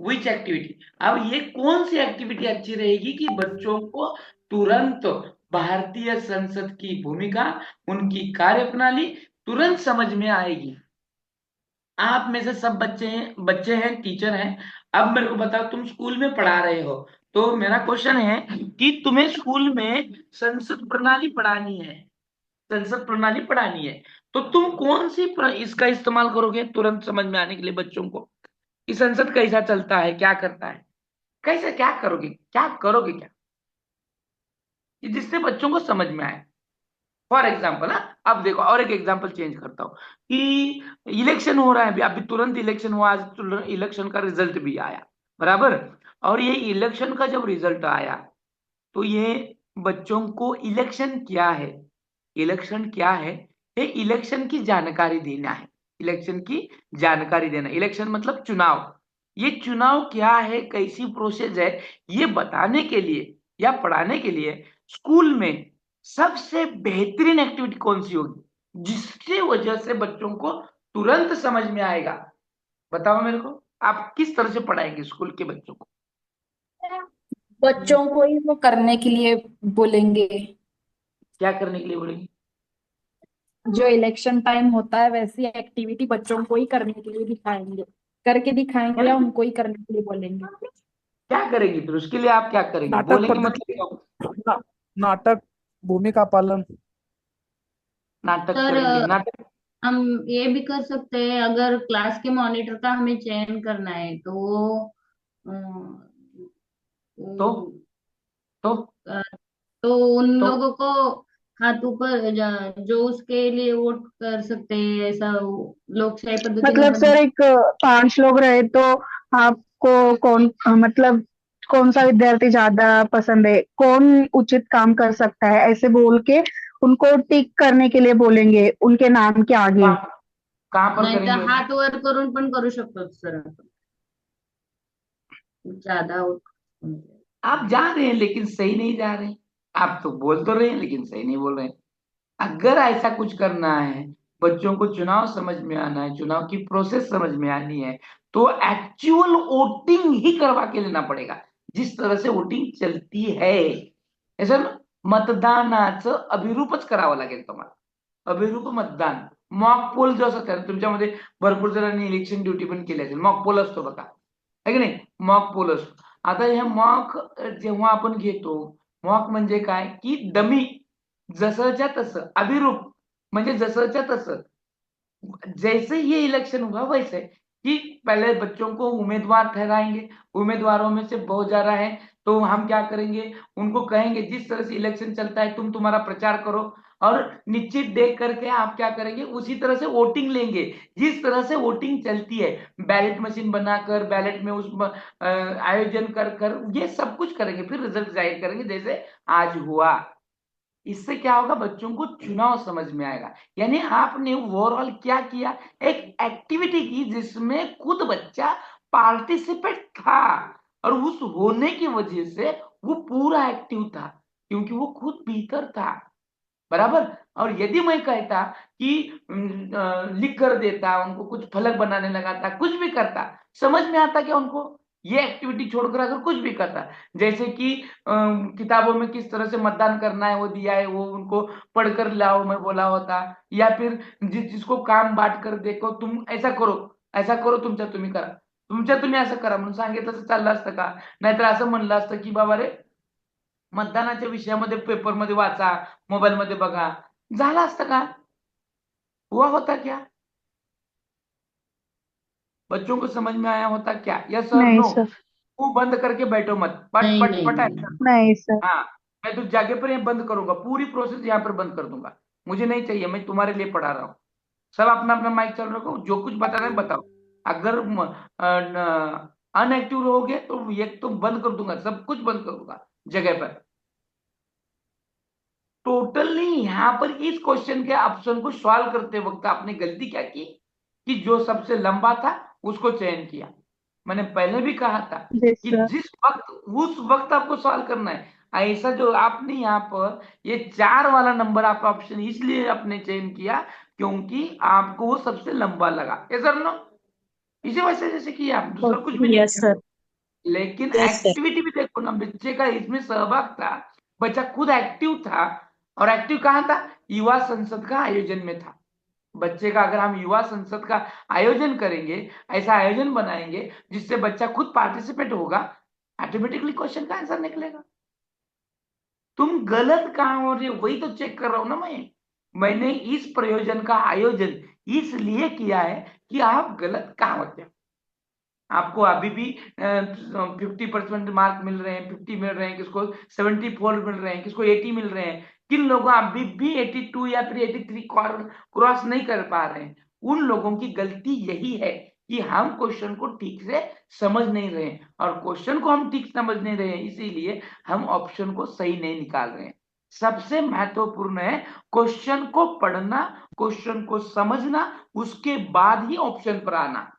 विच एक्टिविटी। अब ये कौन सी एक्टिविटी अच्छी रहेगी कि बच्चों को तुरंत भारतीय संसद की भूमिका, उनकी कार्यप्रणाली तुरंत समझ में आएगी। आप में से सब बच्चे हैं, टीचर हैं। अब मेरे को बताओ, तुम स्कूल में पढ़ा रहे हो, तो मेरा क्वेश्चन है कि तुम्हें स्कूल में संसद प्रणाली पढ़ानी है, संसद प्रणाली पढ़ानी है, तो तुम कौन सी इसका इस्तेमाल करोगे तुरंत समझ में आने के लिए बच्चों को कि संसद कैसा चलता है, क्या करता है, कैसे, क्या करोगे, क्या कि जिससे बच्चों को समझ में आए। फॉर एग्जाम्पल, अब देखो और एक एग्जाम्पल चेंज करता हूं कि इलेक्शन हो रहा है, अभी तुरंत इलेक्शन हुआ, आज इलेक्शन का रिजल्ट भी आया, बराबर। और ये इलेक्शन का जब रिजल्ट आया, तो ये बच्चों को इलेक्शन क्या है, इलेक्शन क्या है, ये इलेक्शन की जानकारी देना है। इलेक्शन की जानकारी देना, इलेक्शन मतलब चुनाव। ये चुनाव क्या है, कैसी प्रोसेस है, ये बताने के लिए या पढ़ाने के लिए स्कूल में सबसे बेहतरीन एक्टिविटी कौन सी होगी जिसकी वजह से बच्चों को तुरंत समझ में आएगा? बताओ मेरे को, आप किस तरह से पढ़ाएंगे स्कूल के बच्चों को? बच्चों को ही वो करने के लिए बोलेंगे। क्या करने के लिए बोलेंगे? जो इलेक्शन टाइम होता है वैसी एक्टिविटी बच्चों को ही करने के लिए दिखाएंगे, करके दिखाएंगे या उनको ही करने के लिए बोलेंगे। क्या करेंगे फिर उसके लिए, आप क्या करेंगे, नाटक बोलेंगे मतलब क्या होगा? ना, नाटक, भूमिका पालन। नाटक सर, करेंगे, नाटक। हम ये भी कर सकते हैं, अगर क्लास के मॉनिटर का हमें चयन करना है तो अ, तो तो अ, तो उन तो लोगों को हाथ ऊपर जो उसके लिए वोट कर सकते हैं, ऐसा लोकशाही पद्धति में मतलब कर सर, सकते एक 5 लोग रहे तो आपको कौन, मतलब कौन सा विद्यार्थी ज्यादा पसंद है, कौन उचित काम कर सकता है, ऐसे बोल के उनको टिक करने के लिए बोलेंगे उनके नाम के आगे। कहाँ कहाँ पर नाही तर करेंगे वैसे? हात वर करून पण करू शकतो सर आपण. ज्यादा आप जा रहे हैं लेकिन सही नहीं जा रहे हैं। आप तो बोल तो रहे हैं लेकिन सही नहीं बोल रहे हैं। अगर ऐसा कुछ करना है, बच्चों को चुनाव समझ में आना है, चुनाव की प्रोसेस समझ में आनी है, तो एक्चुअल वोटिंग ही करवा के लेना पड़ेगा, जिस तरह से वोटिंग चलती है। ऐसा मतदानाचं अभिरूपच करावं लागेल तुम्हाला, अभिरूप मतदान। मॉक पोल जो असं करतात, तुमच्यामध्ये भरपूर जणांनी इलेक्शन ड्युटी पण केली असेल, मॉक पोल असतो बघा, है की नाही, मॉक पोल असतो। आता हे मॉक जेव्हा आपण घेतो, मॉक म्हणजे काय की डमी, जसंच्या तसं, अभिरूप म्हणजे जसंच्या तसं, जैसे ये इलेक्शन हुआ वैसे, कि पहले बच्चों को उम्मीदवार ठहराएंगे, उम्मीदवारों में से बहुत ज्यादा है तो हम क्या करेंगे, उनको कहेंगे जिस तरह से इलेक्शन चलता है तुम तुम्हारा प्रचार करो, और निश्चित डेट करके आप क्या करेंगे, उसी तरह से वोटिंग लेंगे, जिस तरह से वोटिंग चलती है, बैलेट मशीन बनाकर, बैलेट में उस आयोजन कर कर ये सब कुछ करेंगे, फिर रिजल्ट जाहिर करेंगे जैसे आज हुआ। इससे क्या होगा, बच्चों को चुनाव समझ में आएगा। यानी आपने ओवरऑल क्या किया, एक एक्टिविटी की जिसमें खुद बच्चा पार्टिसिपेट था, और उस होने की वजह से वो पूरा एक्टिव था, क्योंकि वो खुद भीतर था। बराबर। और यदि मैं कहता कि लिख कर देता, उनको कुछ फलक बनाने लगाता, कुछ भी करता, समझ में आता क्या उनको? ये एक्टिविटी छोड़कर अगर कुछ भी करता, जैसे कि किताबों में किस तरह से मतदान करना है वो दिया है, वो उनको पढ़कर लाओ मैं बोला होता, या फिर जिसको काम बांट कर देखो, तुम ऐसा करो तुमच्या तुम्ही करा, तुमच्या तुम्ही असं करा म्हणून सांगितलं तर चाललं असतं का? नाहीतर असं म्हणलं असतं की बाबा रे, मतदानाच्या विषयामध्ये पेपरमध्ये वाचा, मोबाईलमध्ये बघा, झालं असतं का? हुआ होता क्या? बच्चों को समझ में आया होता क्या? यस और नहीं नो? सर। मुंह बंद करके बैठो मत, पट नहीं पट नहीं पट नहीं। आंसर। नहीं सर। हाँ, मैं तो जगह पर ये बंद करूंगा, पूरी प्रोसेस यहाँ पर बंद कर दूंगा, मुझे नहीं चाहिए, मैं तुम्हारे लिए पढ़ा रहा हूँ। सब अपना अपना माइक चालू रखो, जो कुछ बताना है बताओ। अगर अनएक्टिव रहोगे तो ये तो बंद कर दूंगा, सब कुछ बंद कर दूंगा जगह पर। टोटली यहाँ पर इस क्वेश्चन के ऑप्शन को सॉल्व करते वक्त आपने गलती क्या की कि जो सबसे लंबा था उसको चयन किया। मैंने पहले भी कहा था जी कि सर। जिस वक्त उस वक्त आपको सॉल्व करना है। ऐसा जो आपने यहाँ पर ये 4 वाला नंबर आपका ऑप्शन इसलिए आपने चयन किया क्योंकि आपको वो सबसे लंबा लगा। ये सर नो, इसी वजह से किया, दूसरा कुछ भी नहीं यस किया। सर। लेकिन यस सर। एक्टिविटी भी देखो ना, बच्चे का इसमें सहभाग था, बच्चा खुद एक्टिव था। और एक्टिव कहाँ था? युवा संसद का आयोजन में था। बच्चे का अगर हम युवा संसद का आयोजन करेंगे, ऐसा आयोजन बनाएंगे जिससे बच्चा खुद पार्टिसिपेट होगा, ऑटोमेटिकली क्वेश्चन का आंसर निकलेगा। तुम गलत कहाँ हो रहे हो वही तो चेक कर रहा हूं ना मैंने इस प्रयोजन का आयोजन इसलिए किया है कि आप गलत कहाँ होते हो। आपको अभी भी 50% मार्क मिल रहे हैं, 50 मिल रहे हैं, किसको 74 मिल रहे हैं, किसको 80 मिल रहे हैं। किन लोगों अभी भी 82 या फिर 83 क्रॉस नहीं कर पा रहे हैं, उन लोगों की गलती यही है कि हम क्वेश्चन को ठीक से समझ नहीं रहे हैं। और क्वेश्चन को हम ठीक समझ नहीं रहे हैं, इसीलिए हम ऑप्शन को सही नहीं निकाल रहे हैं। सबसे महत्वपूर्ण है क्वेश्चन को पढ़ना, क्वेश्चन को समझना, उसके बाद ही ऑप्शन पर आना।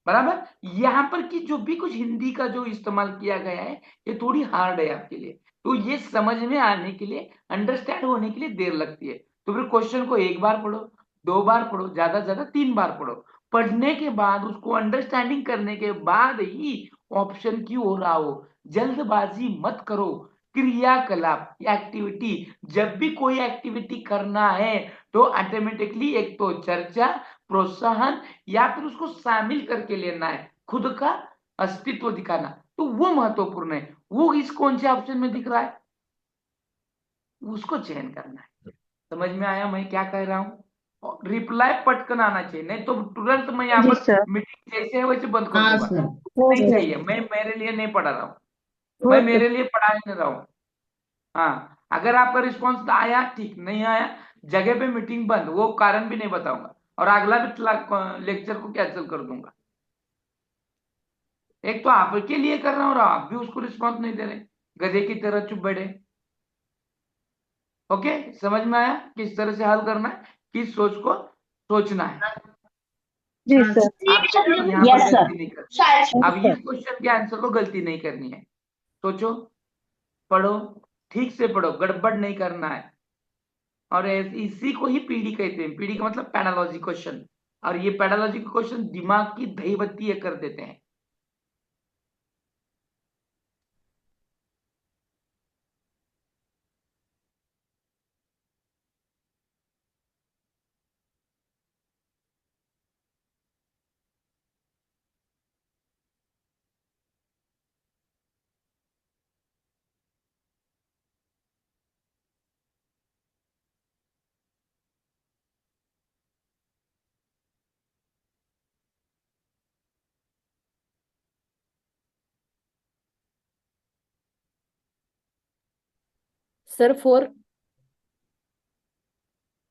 बराबर। यहाँ पर की जो भी कुछ हिंदी का जो इस्तेमाल किया गया है, ये थोड़ी हार्ड है आपके लिए, तो ये समझ में आने के लिए, अंडरस्टैंड होने के लिए देर लगती है। तो फिर क्वेश्चन को 1 बार पढ़ो, 2 बार पढ़ो, ज्यादा से ज्यादा 3 बार पढ़ो। पढ़ने के बाद उसको अंडरस्टैंडिंग करने के बाद ही ऑप्शन की ओर आओ। जल्दबाजी मत करो। क्रियाकलाप, एक्टिविटी, जब भी कोई एक्टिविटी करना है तो ऑटोमेटिकली एक तो चर्चा, प्रोत्साहन, या फिर उसको शामिल करके लेना है, खुद का अस्तित्व दिखाना, तो वो महत्वपूर्ण है। वो इस कौन से ऑप्शन में दिख रहा है, उसको चयन करना है। समझ में आया मैं क्या कह रहा हूं? रिप्लाई पटकन आना चाहिए, नहीं तो तुरंत मैं यहाँ जी पर सर। मीटिंग जैसे है वैसे बंद कर हाँ दूंगा। सर। नहीं चाहिए, मैं मेरे लिए नहीं पढ़ा रहा हूँ, मैं मेरे लिए पढ़ा ही नहीं रहा हूँ। हाँ, अगर आपका रिस्पॉन्स आया ठीक, नहीं आया जगह पे मीटिंग बंद, वो कारण भी नहीं बताऊंगा, और अगला भी लेक्चर को कैंसिल कर दूंगा। एक तो आपके लिए कर रहा हूं और आप भी उसको रिस्पॉन्स नहीं दे रहे, गधे की तरह चुप बैठे। ओके, समझ में आया किस तरह से हल करना है, किस सोच को सोचना है। जी हाँ सर। आपको यहाँ पर यस गलती सर। नहीं करनी। यस अब इस सर। क्वेश्चन के आंसर को गलती नहीं करनी है। सोचो, पढ़ो, ठीक से पढ़ो, गड़बड़ नहीं करना है। और इसी को ही पीढ़ी कहते हैं। पीढ़ी का मतलब पैडालॉजी क्वेश्चन, और ये पैडालॉजी क्वेश्चन दिमाग की दही बत्ती कर देते हैं। सर 4।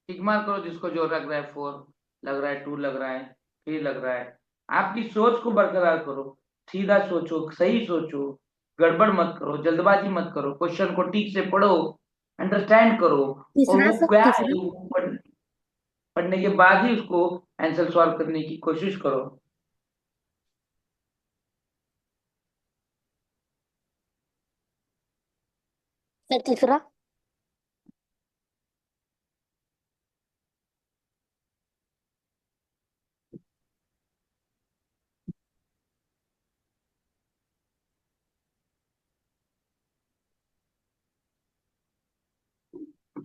टिक मार्क करो जिसको जो लग रहा है, 4 लग रहा है, 2 लग रहा है, 3 लग रहा है। आपकी सोच को बरकरार करो, सीधा सोचो, सही सोचो, गड़बड़ मत करो, जल्दबाजी मत करो, क्वेश्चन को ठीक से पढ़ो, अंडरस्टैंड करो, और तीसरा वो सर, क्या है तीसरा। वो पढ़ने के बाद ही उसको आंसर सॉल्व करने की कोशिश करो। सर तीसरा।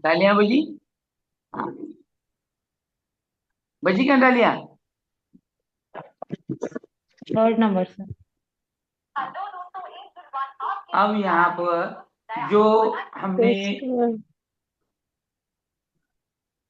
डालियां बजी? बजी क्या डालियां? Third number sir. अब यहाँ पर जो हमने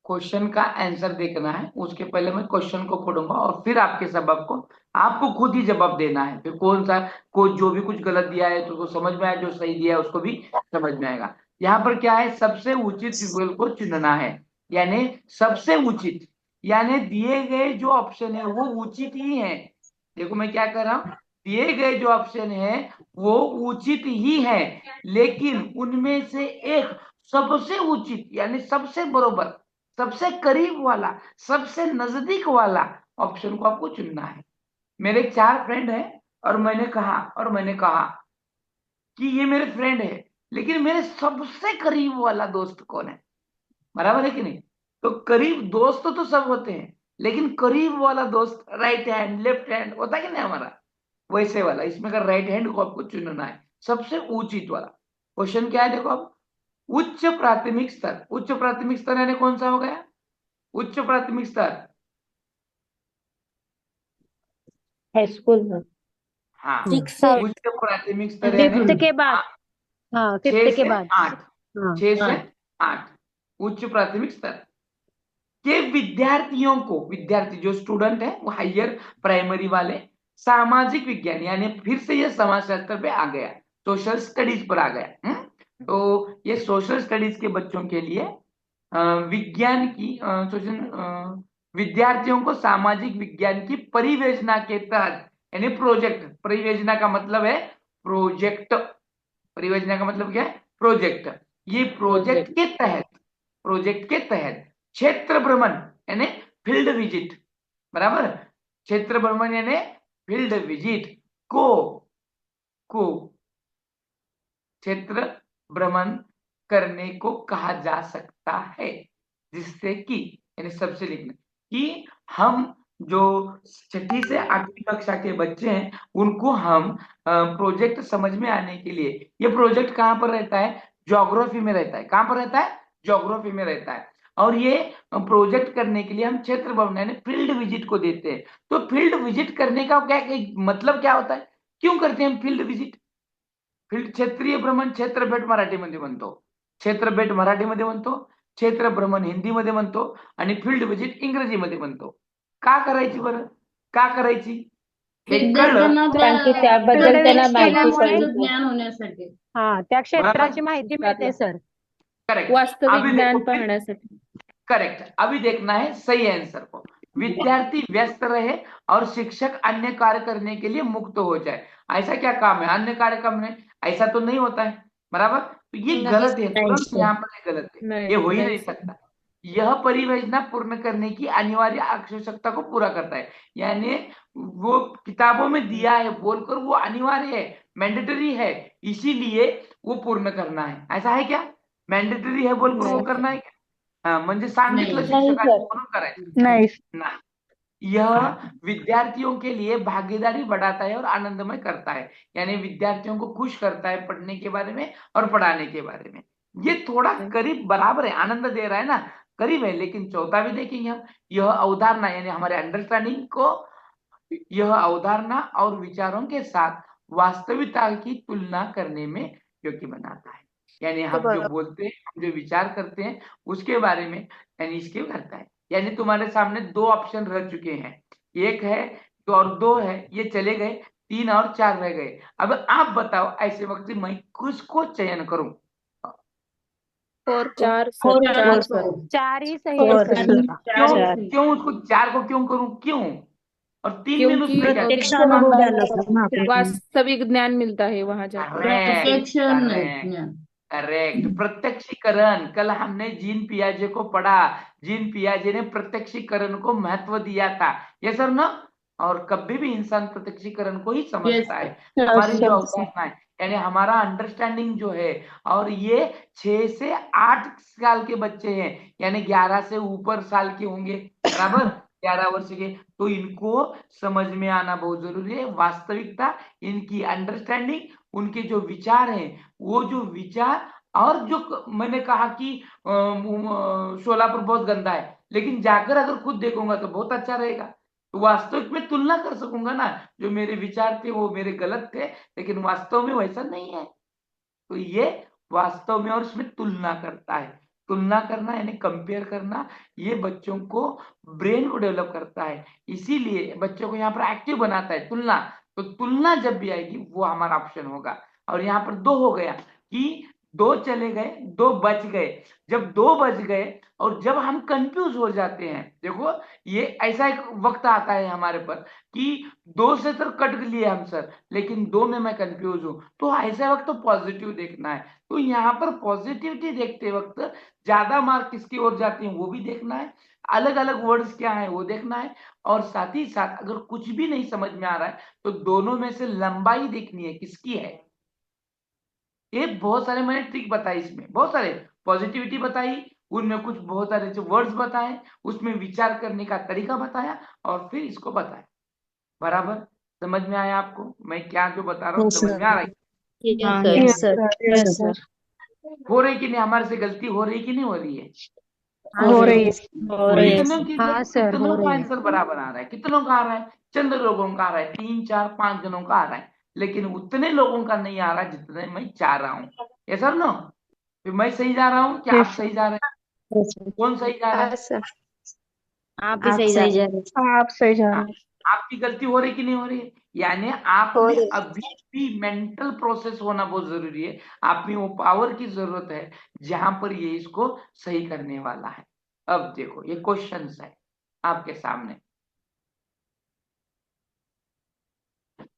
क्वेश्चन का आंसर देखना है, उसके पहले मैं क्वेश्चन को पढ़ूंगा और फिर आपके सबब को आपको खुद ही जवाब देना है। फिर कौन सा कोई जो भी कुछ गलत दिया है तो उसको समझ में आया, जो सही दिया है उसको भी समझ में आएगा। यहाँ पर क्या है, सबसे उचित विकल्प को चुनना है, यानी सबसे उचित, यानी दिए गए जो ऑप्शन है वो उचित ही है। देखो मैं क्या कर रहा हूँ, दिए गए जो ऑप्शन है वो उचित ही है, लेकिन उनमें से एक सबसे उचित यानी सबसे बरोबर, सबसे करीब वाला, सबसे नजदीक वाला ऑप्शन को आपको चुनना है। मेरे 4 फ्रेंड हैं और मैंने कहा कि ये मेरे फ्रेंड है, लेकिन मेरे सबसे करीब वाला दोस्त कौन है? बराबर है कि नहीं? तो करीब दोस्त तो सब होते हैं, लेकिन करीब वाला दोस्त राइट हैंड लेफ्ट हैंड होता है कि नहीं हमारा, वैसे वाला इसमें का राइट हैंड को आपको चुनना है, सबसे उचित वाला। क्वेश्चन क्या है देखो, अब उच्च प्राथमिक स्तर, उच्च प्राथमिक स्तर यानी कौन सा हो गया? उच्च प्राथमिक स्तर, हाई स्कूल में हाँ, सिक्स उच्च प्राथमिक स्तर यानी फिफ्थ के बाद, हाँ 6 फिफ्थ के से बाद, 8, हाँ 6 से 8 उच्च प्राथमिक स्तर के विद्यार्थियों को, विद्यार्थी जो स्टूडेंट है वो हायर प्राइमरी वाले सामाजिक विज्ञान, यानी फिर से ये समाज शास्त्र पे आ गया, सोशल स्टडीज पर आ गया। तो ये सोशल स्टडीज के बच्चों के लिए विज्ञान की सोशल विद्यार्थियों को सामाजिक विज्ञान की परियोजना के तहत, यानी प्रोजेक्ट, परियोजना का मतलब है प्रोजेक्ट, परियोजना का मतलब क्या है? प्रोजेक्ट। ये प्रोजेक्ट के तहत क्षेत्र भ्रमण यानी फील्ड विजिट, बराबर, क्षेत्र भ्रमण यानी फील्ड विजिट को क्षेत्र भ्रमण करने को कहा जा सकता है, जिससे कि, यानी सबसे लिखना कि हम जो 6ठी से 8वीं कक्षा के बच्चे हैं उनको हम प्रोजेक्ट समझ में आने के लिए, ये प्रोजेक्ट कहाँ पर रहता है? ज्योग्राफी में रहता है। कहाँ पर रहता है? ज्योग्राफी में रहता है। और ये प्रोजेक्ट करने के लिए हम क्षेत्र भ्रमण यानी फील्ड विजिट को देते हैं। तो फील्ड विजिट करने का क्या मतलब क्या होता है, क्यों करते हैं हम फील्ड विजिट? फील्ड क्षेत्रीय भ्रमण क्षेत्र भेट मराठीमध्ये म्हणतो, क्षेत्र भेट मराठीमध्ये म्हणतो, क्षेत्र भ्रमण हिंदीमध्ये म्हणतो आणि फील्ड विजिट इंग्रजीमध्ये म्हणतो। का करायची बरं? का करायची? हे कळलं विद्यार्थ्यांना कारण की त्याबद्दल त्याला माहिती क्षेत्राचं कळते, ज्ञान होण्यासाठी। हा त्या क्षेत्राची बराबर, माहिती मिळते सर, करेक्ट। वास्तविक अभी ज्ञान देखो फिर, पाहण्यासाठी। करेक्ट, अभी देखना है सही आंसर को। विद्यार्थी व्यस्त रहे और शिक्षक अन्य कार्य करने के लिए मुक्त हो जाए, ऐसा क्या काम है अन्य कार्य करने? ऐसा तो नहीं होता है, बराबर। तो ये गलत है, तुरंत यहाँ पर ये गलत है, ये हो ही नहीं सकता। यह परियोजना पूर्ण करने की अनिवार्य आवश्यकता को पूरा करता है, यानी वो किताबों में दिया है बोलकर वो अनिवार्य है, मैंडेटरी है, इसीलिए वो पूर्ण करना है। ऐसा है क्या? मैंडेटरी है बोलकर वो करना है क्या? म्हणजे सांगितलं नहीं। शिक्षकांनी म्हणून करायचं नहीं नाही। यह विद्यार्थियों के लिए भागीदारी बढ़ाता है और आनंदमय करता है, यानी विद्यार्थियों को खुश करता है पढ़ने के बारे में और पढ़ाने के बारे में। ये थोड़ा करीब बराबर है, आनंद दे रहा है ना, करीब है। लेकिन चौथा भी देखेंगे हम, यह अवधारणा यानी हमारे अंडरस्टैंडिंग को, यह अवधारणा और विचारों के साथ वास्तविकता की तुलना करने में योग्य बनाता है, यानी हम जो बोलते हैं, हम जो विचार करते हैं उसके बारे में, यानी इसके करता है। यानी तुम्हारे सामने 2 ऑप्शन रह चुके हैं, एक है तो और 2 है, ये चले गए, 3 और 4 रह गए। अब आप बताओ ऐसे वक्त मैं किसको चयन करूं? चार ही सही है सर इसका। क्यों उसको 4 को क्यों करूं, क्यों? और 3 दिन उसमें क्या? वास्तविक ज्ञान मिलता है वहां जाकर। करेक्ट, प्रत्यक्षीकरण। कल हमने जीन पियाजे को पढ़ा, जीन पियाजे ने प्रत्यक्षीकरण को महत्व दिया था, ये सर ना। और कभी भी इंसान प्रत्यक्षीकरण को ही समझता है। हमारी जो अवधारणा है यानी हमारा अंडरस्टैंडिंग जो है, और ये 6 से 8 साल के बच्चे हैं, यानी 11 से ऊपर साल के होंगे, बराबर, 11 वर्ष के, तो इनको समझ में आना बहुत जरूरी है। वास्तविकता, इनकी अंडरस्टैंडिंग, उनके जो विचार हैं, वो जो विचार और जो मैंने कहा कि शोलापुर बहुत गंदा है, लेकिन जाकर अगर खुद देखूंगा तो बहुत अच्छा रहेगा, तो वास्तविक में तुलना कर सकूंगा ना, जो मेरे विचार थे वो मेरे गलत थे, लेकिन वास्तव में वैसा नहीं है। तो ये वास्तव में, और इसमें तुलना करता है, तुलना करना यानी कंपेयर करना, ये बच्चों को, ब्रेन को डेवलप करता है, इसीलिए बच्चों को यहाँ पर एक्टिव बनाता है तुलना। तो तुलना जब भी आएगी वो हमारा ऑप्शन होगा। और यहाँ पर दो हो गया कि दो चले गए, दो बच गए। जब दो बच गए और जब हम कंफ्यूज हो जाते हैं, देखो ये ऐसा एक वक्त आता है हमारे पर कि दो से तो कट लिए हम सर, लेकिन दो में मैं कंफ्यूज हूं, तो ऐसे वक्त तो पॉजिटिव देखना है। तो यहाँ पर पॉजिटिविटी देखते वक्त ज्यादा मार्क किसकी ओर जाते हैं वो भी देखना है, अलग अलग वर्ड्स क्या है वो देखना है, और साथ ही साथ अगर कुछ भी नहीं समझ में आ रहा है तो दोनों में से लंबाई देखनी है किसकी है। ये बहुत सारे मैंने ट्रिक बताई, इसमें बहुत सारे पॉजिटिविटी बताई, उनमें कुछ बहुत सारे जो वर्ड्स बताए, उसमें विचार करने का तरीका बताया, और फिर इसको बताया। बराबर समझ में आया आपको मैं क्या जो बता रहा हूँ, समझ में आ रहा है? हाँ yes yes sir, sir, yes yes sir, sir, हो रही कि नहीं, हमारे से गलती हो रही कि नहीं हो रही है? हो रही है। हो रही है कितनों सर। की, हाँ सर, हो कितनों का रही है। आंसर बराबर आ रहा है, कितनों का आ रहा है? चंद लोगों का आ रहा है, 3 4 5 जनों का आ रहा है, लेकिन उतने लोगों का नहीं आ रहा जितने मैं चाह रहा हूँ। ये सर नो, फिर मैं सही जा रहा हूँ क्या आप यस सही जा रहे हैं? Yes sir. कौन सही जा रहा हाँ है? सर, आप भी आप सही जा सही रहे जा हैं। रहे हैं। सर, आप सही जा हाँ, रहे हैं। आपकी गलती हो रही कि नहीं हो रही है? यानी आप हो में रही है। अभी भी मेंटल प्रोसेस होना बहुत जरूरी है, आप में वो पावर की जरूरत है जहां पर ये इसको सही करने वाला है। अब देखो ये क्वेश्चंस है आपके सामने,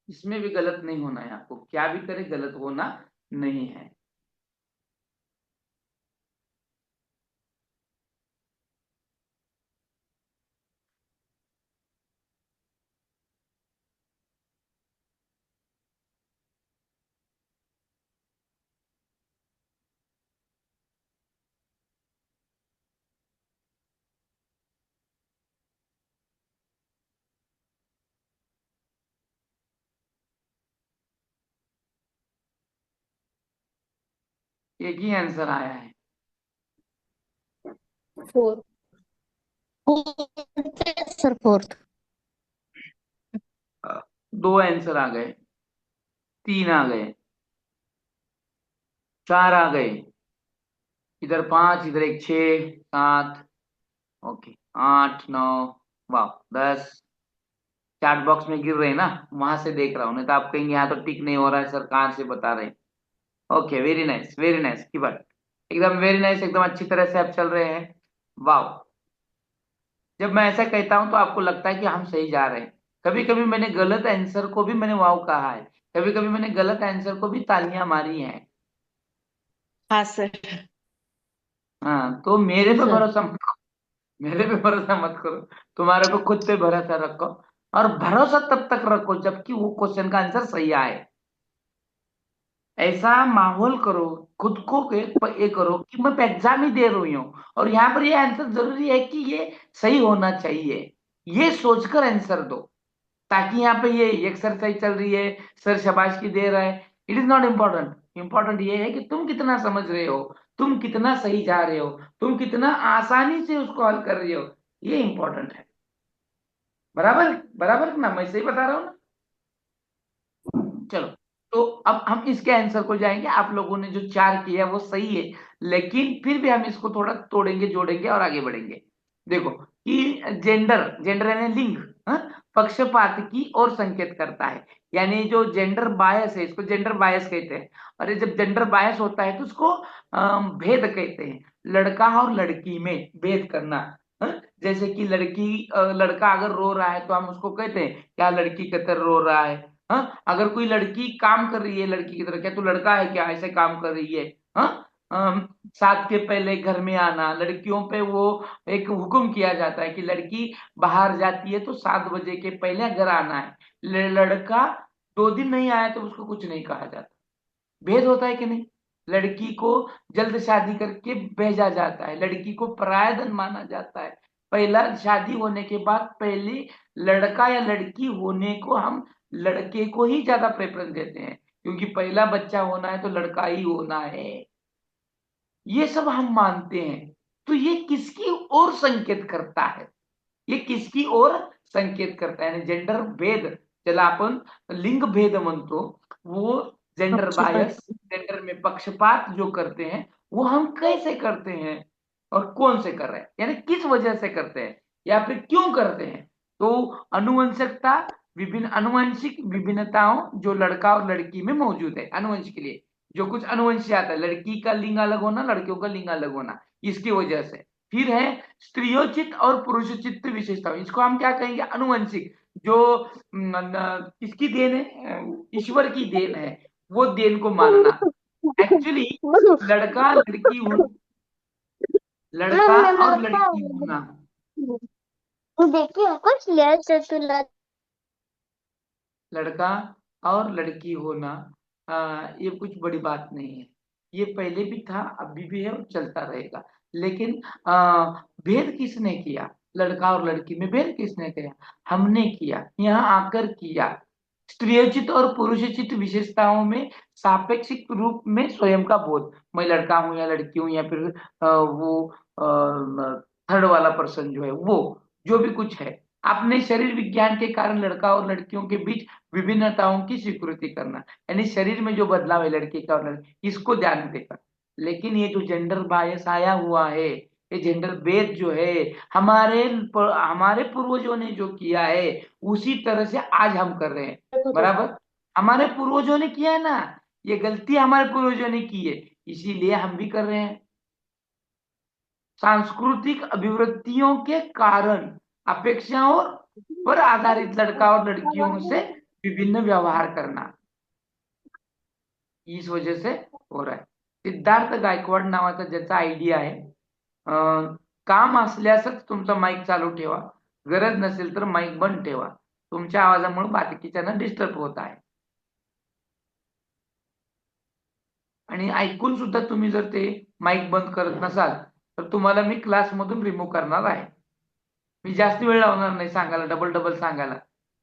इसमें भी गलत नहीं होना है, आपको क्या भी करे गलत होना नहीं है। एक ही आंसर आया है। Four, sir fourth. दो आंसर आ गए, तीन आ गए, चार आ गए, इधर 5, इधर एक 6 7, ओके 8 9, वाह 10। चैट बॉक्स में गिर रहे हैं ना, वहां से देख रहा हूँ, नहीं तो आप कहेंगे यहाँ तो टिक नहीं हो रहा है सर, कहाँ से बता रहे हैं। ओके वेरी नाइस की बात, एकदम वेरी नाइस, एकदम अच्छी तरह से आप चल रहे हैं। वाह, जब मैं ऐसा कहता हूं तो आपको लगता है कि हम सही जा रहे हैं। कभी कभी मैंने गलत आंसर को भी मैंने वाव कहा है, कभी कभी मैंने गलत आंसर को भी तालियां मारी हैं। हाँ सर। हाँ, तो मेरे पे सर भरोसा मत करो, मेरे पे भरोसा मत करो, तुम्हारे पे खुद पे भरोसा रखो, और भरोसा तब तक रखो जबकि वो क्वेश्चन का आंसर सही आए। ऐसा माहौल करो, खुद को ये करो कि मैं एग्जाम ही दे रही हूँ, और यहाँ पर ये आंसर जरूरी है कि ये सही होना चाहिए, ये सोचकर आंसर दो, ताकि यहाँ पे ये एक्सरसाइज चल रही है, सर शाबाशी दे रहा है, it is not important. Important ये है कि तुम कितना समझ रहे हो, तुम कितना सही जा रहे हो, तुम कितना आसानी से उसको हल कर रहे हो, ये इंपॉर्टेंट है। बराबर बराबर ना, मैं सही बता रहा हूँ ना? चलो, तो अब हम इसके आंसर को जाएंगे। आप लोगों ने जो चार किया वो सही है, लेकिन फिर भी हम इसको थोड़ा तोड़ेंगे, जोड़ेंगे और आगे बढ़ेंगे। देखो कि जेंडर, जेंडर यानी लिंग, पक्षपात की ओर संकेत करता है, यानी जो जेंडर बायस है इसको जेंडर बायस कहते हैं, और ये जब जेंडर बायस होता है तो उसको भेद कहते हैं, लड़का और लड़की में भेद करना। जैसे कि लड़का अगर रो रहा है तो हम उसको कहते हैं क्या लड़की की तरह रो रहा है। अगर कोई लड़की काम कर रही है लड़की की तरह, क्या तू लड़का है क्या ऐसे काम कर रही है? हाँ, 7 के पहले घर में आना, लड़कियों पे वो एक हुक्म किया जाता है कि लड़की बाहर जाती है तो 7 बजे के पहले घर आना है, लड़का 2 दिन नहीं आया तो उसको कुछ नहीं कहा जाता। भेद होता है कि नहीं? लड़की को जल्द शादी करके भेजा जाता है, लड़की को पराया धन माना जाता है। पहला शादी होने के बाद पहले लड़का या लड़की होने को हम लड़के को ही ज्यादा प्रेफरेंस देते हैं, क्योंकि पहला बच्चा होना है तो लड़का ही होना है। ये सब हम मानते हैं। तो ये किसकी ओर संकेत करता है? ये किसकी ओर संकेत करता है? यानी जेंडर भेद, ज्याला आपण लिंग भेद म्हणतो, वो जेंडर बायस, जेंडर में पक्षपात जो करते हैं, वो हम कैसे करते हैं और कौन से कर रहे हैं, यानी किस वजह से करते हैं या फिर क्यों करते हैं? तो अनुवंशिकता, विभिन्न अनुवंशिक विभिन्नताओं जो लड़का और लड़की में मौजूद है, अनुवंश के लिए जो कुछ अनुवंशी आता है, लड़की का लिंग अलग होना, लड़कियों का लिंग अलग होना, इसकी वजह से। फिर है स्त्रियोचित और पुरुषोचित विशेषताओं, इसको हम क्या कहेंगे? अनुवंशिक, जो किसकी देन है? ईश्वर की देन है, वो देन को मानना। एक्चुअली लड़का लड़की लड़का और लड़की होना, देखिए कुछ ले चतुला लड़का और लड़की होना ये कुछ बड़ी बात नहीं है। ये पहले भी था, अभी भी है और चलता रहेगा। लेकिन भेद किसने किया? लड़का और लड़की में भेद किसने किया? हमने किया, यहाँ आकर किया। स्त्रियोचित और पुरुषोचित विशेषताओं में सापेक्षिक रूप में स्वयं का बोध, मैं लड़का हूं या लड़की हूं, या फिर वो थर्ड वाला पर्सन जो है, वो जो भी कुछ है, अपने शरीर विज्ञान के कारण लड़का और लड़कियों के बीच विभिन्नताओं की स्वीकृति करना, यानी शरीर में जो बदलाव है लड़के का और लड़की, इसको ध्यान देकर। लेकिन ये जो जेंडर बायस आया हुआ है, ये जेंडर भेद जो है, हमारे पूर्वजों ने जो किया है, उसी तरह से आज हम कर रहे हैं। बराबर, हमारे पूर्वजों ने किया है ना, ये गलती हमारे पूर्वजों ने की है, इसीलिए हम भी कर रहे हैं। सांस्कृतिक अभिवृत्तियों के कारण अपेक्षाओं पर आधारित लड़का और लड़कियों से विभिन्न व्यवहार करना, इस वजह से हो रहा है। सिद्धार्थ गायकवाड नावाचा ज्याचा आयडिया आहे, काम असल्यासच तुमचा माईक चालू ठेवा, गरज नसेल तर माईक बंद ठेवा, तुमच्या आवाजामुळे बाकीच्यांना डिस्टर्ब होत आहे. आणि ऐकून सुद्धा तुम्ही जर ते माईक बंद करत नसाल तर तुम्हाला मी क्लासमधून रिमूव्ह करणार आहे. मी जास्त वेळ लावणार नाही सांगायला, डबल सांगायला.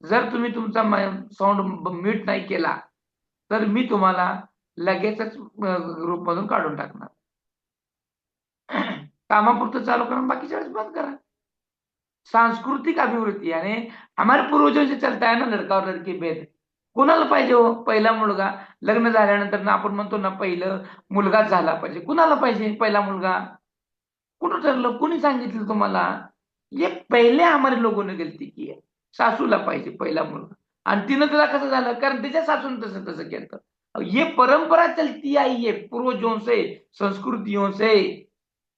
जर तुम्ही तुमचा साऊंड म्यूट नाही केला तर मी तुम्हाला लगेचच ग्रुपमधून काढून टाकणार. कामापुरतं चालू करा, बाकीच्या वेळेस बंद करा. सांस्कृतिक अभिवृत्ती यानी हमारे पूर्वजों से चलता है ना लड़का और लड़की भेद. कुणाला पाहिजे हो पहिला मुलगा? लग्न झाल्यानंतर ना आपण म्हणतो ना पहिलं मुलगाच झाला पाहिजे. कुणाला पाहिजे पहिला मुलगा? कुठं ठरलं? कुणी सांगितलं तुम्हाला? ये पहले हमारे लोगों ने गलती की है. सासूला पाहिजे पहिला मुलगा, आणि तिनं त्याला कसं झालं? कारण त्याच्या सासून तसं केलं. ये परंपरा चलती आई है पूर्वजों से, संस्कृतियों से,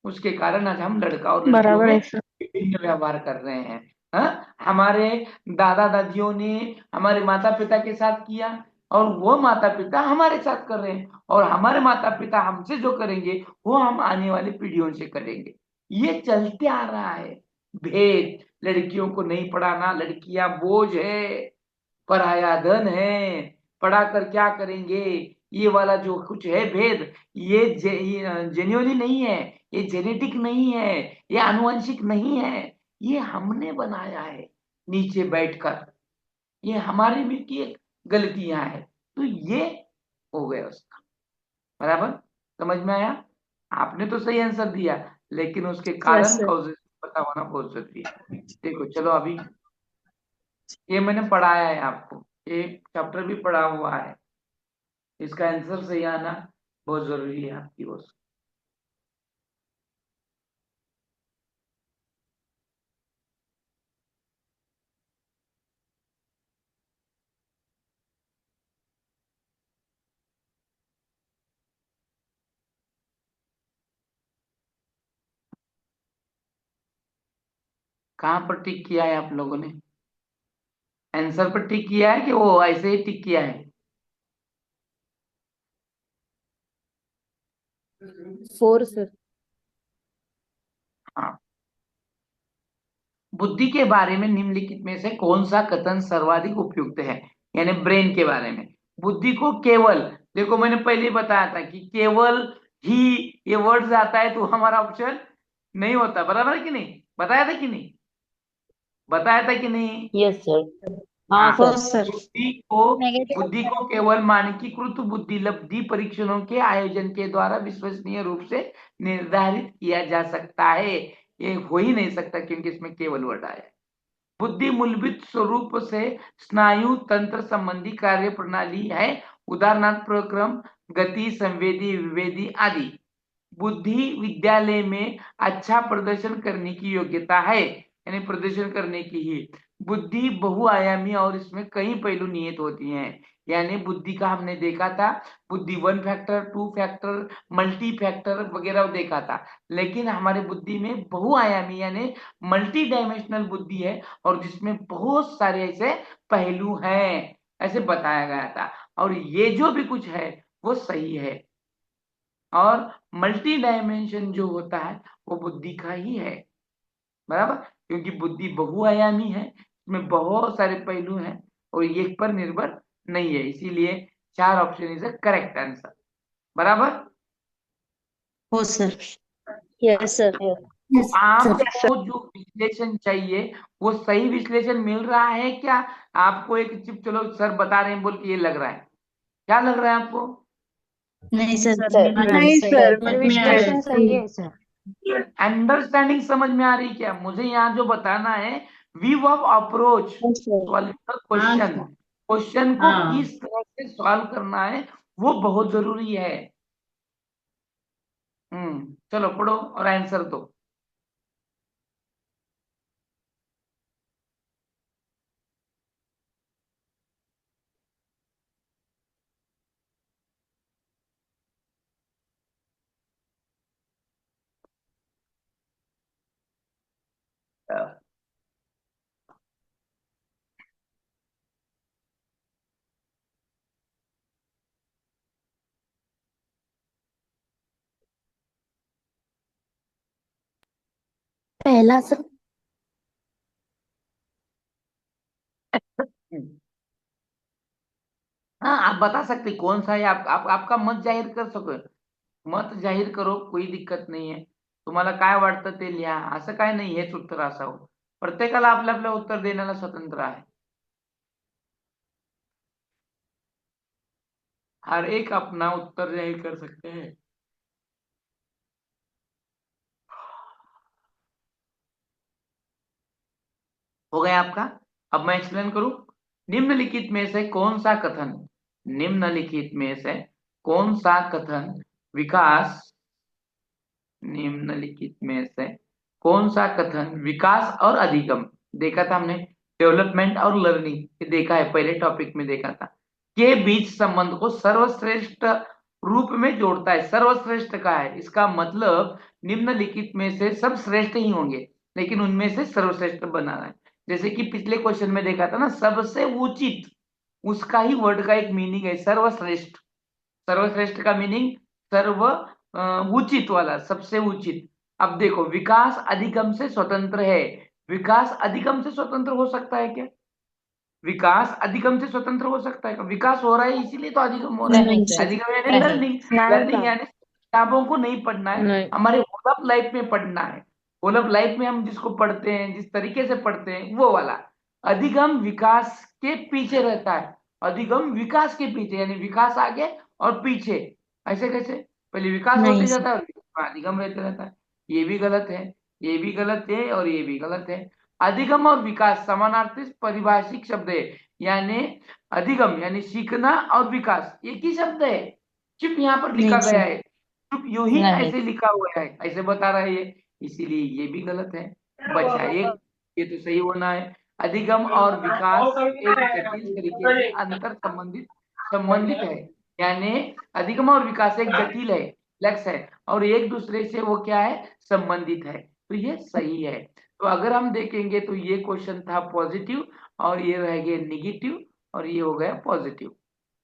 उसके कारण आज हम लड़का और लड़कियों बराबर है में सर. विभिन्न व्यवहार कर रहे हैं. हाँ? हमारे दादा दादियों ने हमारे माता पिता के साथ किया और वो माता पिता हमारे साथ कर रहे हैं, और हमारे माता पिता हमसे जो करेंगे वो हम आने वाली पीढ़ियों से करेंगे. ये चलते आ रहा है भेद. लड़कियों को नहीं पढ़ाना, लड़कियां बोझ है, पराया धन है, पढ़ा कर क्या करेंगे, ये वाला जो कुछ है भेद, ये जेन्युइनली नहीं है, ये जेनेटिक नहीं है, ये आनुवंशिक नहीं है, ये हमने बनाया है नीचे बैठकर. ये हमारे में की गलतियां हैं. तो ये हो गया उसका. बराबर समझ में आया? आपने तो सही आंसर दिया, लेकिन उसके कारण कॉजेस पता होना बहुत जरूरी है. देखो चलो, अभी ये मैंने पढ़ाया है आपको, एक चैप्टर भी पढ़ा हुआ है, इसका आंसर सही आना बहुत जरूरी है आपकी ओर से. कहाँ पर टिक किया है आप लोगों ने? आंसर पर टिक किया है कि वो ऐसे ही टिक किया है? 4 सर. हाँ. बुद्धि के बारे में निम्नलिखित में से कौन सा कथन सर्वाधिक उपयुक्त है? यानी ब्रेन के बारे में. बुद्धि को केवल, देखो मैंने पहले ही बताया था कि केवल ही ये वर्ड्स आता है तो हमारा ऑप्शन नहीं होता. बराबर है कि नहीं? बताया था कि नहीं? बताया था कि नहीं? Yes sir. हाँ हाँ, सर। नेगेटिव। बुद्धि को केवल मानकीकृत बुद्धि लब्धि परीक्षणों के आयोजन के द्वारा विश्वसनीय रूप से निर्धारित किया जा सकता है। ये हो ही नहीं सकता क्योंकि इसमें केवल वर्ड आया है। बुद्धि मूलभूत स्वरूप से स्नायु तंत्र संबंधी कार्य प्रणाली है, उदाहरणार्थ प्रक्रम, गति, संवेदी, विवेदी आदि। बुद्धि विद्यालय में अच्छा प्रदर्शन करने की योग्यता है, यानी प्रदर्शन करने की ही। बुद्धि बहुआयामी और इसमें कई पहलू निहित होती हैं, यानी बुद्धि का हमने देखा था बुद्धि 1 फैक्टर, 2 फैक्टर, मल्टी फैक्टर वगैरह देखा था, लेकिन हमारे बुद्धि में बहुआयामी यानी मल्टी डायमेंशनल बुद्धि है और जिसमें बहुत सारे ऐसे पहलू हैं, ऐसे बताया गया था। और ये जो भी कुछ है वो सही है, और मल्टी डायमेंशन जो होता है वो बुद्धि का ही है, बराबर, क्योंकि बुद्धि बहुआयामी है, इसमें बहुत सारे पहलू हैं और एक पर निर्भर नहीं है, इसीलिए 4 option is a correct answer. बराबर। हो सर। Yes sir. तो आपको जो विश्लेषण चाहिए वो सही विश्लेषण मिल रहा है क्या? आपको एक चिप, चलो सर बता रहे हैं बोल के ये लग रहा है, क्या लग रहा है आपको? नहीं सर, सर नहीं सर, समझ में आ रहा विश्लेषण है। सही है सर। अंडरस्टैंडिंग समझ में आ रही क्या? मुझे यहाँ जो बताना है, view of approach solving the हाँ क्वेश्चन, सर। क्वेश्चन को हाँ किस तरह से सॉल्व करना है वो बहुत जरूरी है। चलो पढ़ो और आंसर दो। पहला सर। हम्म, हाँ, आप बता सकते कौन सा है, आप आपका मत जाहीर कर सको, मत जाहीर करो, कोई दिक्कत नाही आहे। तुम्हाला काय वाटतं ते लिहा, असं काय नाही हेच उत्तर असावं, प्रत्येकाला आपलं आपलं उत्तर देण्याला स्वतंत्र आहे, हर एक अपना उत्तर जाहीर कर सकते हैं। हो गया आपका? अब मैं एक्सप्लेन करूं। निम्नलिखित में से कौन सा कथन, निम्नलिखित में से कौन सा कथन विकास, निम्नलिखित में से कौन सा कथन विकास और अधिगम, देखा था हमने, डेवलपमेंट और लर्निंग, ये देखा है पहले टॉपिक में देखा था, के बीच संबंध को सर्वश्रेष्ठ रूप में जोड़ता है। सर्वश्रेष्ठ का है, इसका मतलब निम्नलिखित में से सब श्रेष्ठ ही होंगे लेकिन उनमें से सर्वश्रेष्ठ बनाना है। जैसे कि पिछले क्वेश्चन में देखा था ना, सबसे उचित, उसका ही वर्ड का एक मीनिंग है सर्वश्रेष्ठ। सर्वश्रेष्ठ का मीनिंग सर्व उचित वाला, सबसे उचित। अब देखो, विकास अधिगम से स्वतंत्र है, विकास अधिगम से स्वतंत्र हो सकता है क्या? विकास अधिगम से स्वतंत्र हो सकता है क्या? विकास हो रहा है इसीलिए तो अधिगम हो रहा है। नहीं सर। अधिगम यानी लर्निंग, नहीं लर्निंग सर। यानी किताबों को नहीं पढ़ना है, नहीं। हमारे होल ऑफ लाइफ में पढ़ना है। होल ऑफ लाइफ में हम जिसको पढ़ते हैं, जिस तरीके से पढ़ते हैं वो वाला। अधिगम विकास के पीछे रहता है, अधिगम विकास के पीछे, यानी विकास आगे और पीछे, ऐसे कैसे? पहले विकास नहीं होते सर। जाता है और अधिगम रहते रहता है। ये भी गलत है, ये भी गलत है और ये भी गलत है। अधिगम और विकास समानार्थी परिभाषिक शब्द है, यानी अधिगम यानी सीखना और विकास एक ही शब्द है, सिर्फ यहाँ पर लिखा नहीं गया सर। है, सिर्फ यूं ही नहीं। ऐसे लिखा हुआ है, ऐसे बता रहा है ये, इसीलिए ये भी गलत है। बचा एक, ये तो सही होना है। अधिगम और विकास एक जटिल तरीके से अंतर संबंधित संबंधित है, यानी अधिगम और विकास एक जटिल है, लक्ष्य है, और एक दूसरे से वो क्या है, संबंधित है, तो ये सही है। तो अगर हम देखेंगे तो ये क्वेश्चन था पॉजिटिव और ये रह गए निगेटिव और ये हो गया पॉजिटिव।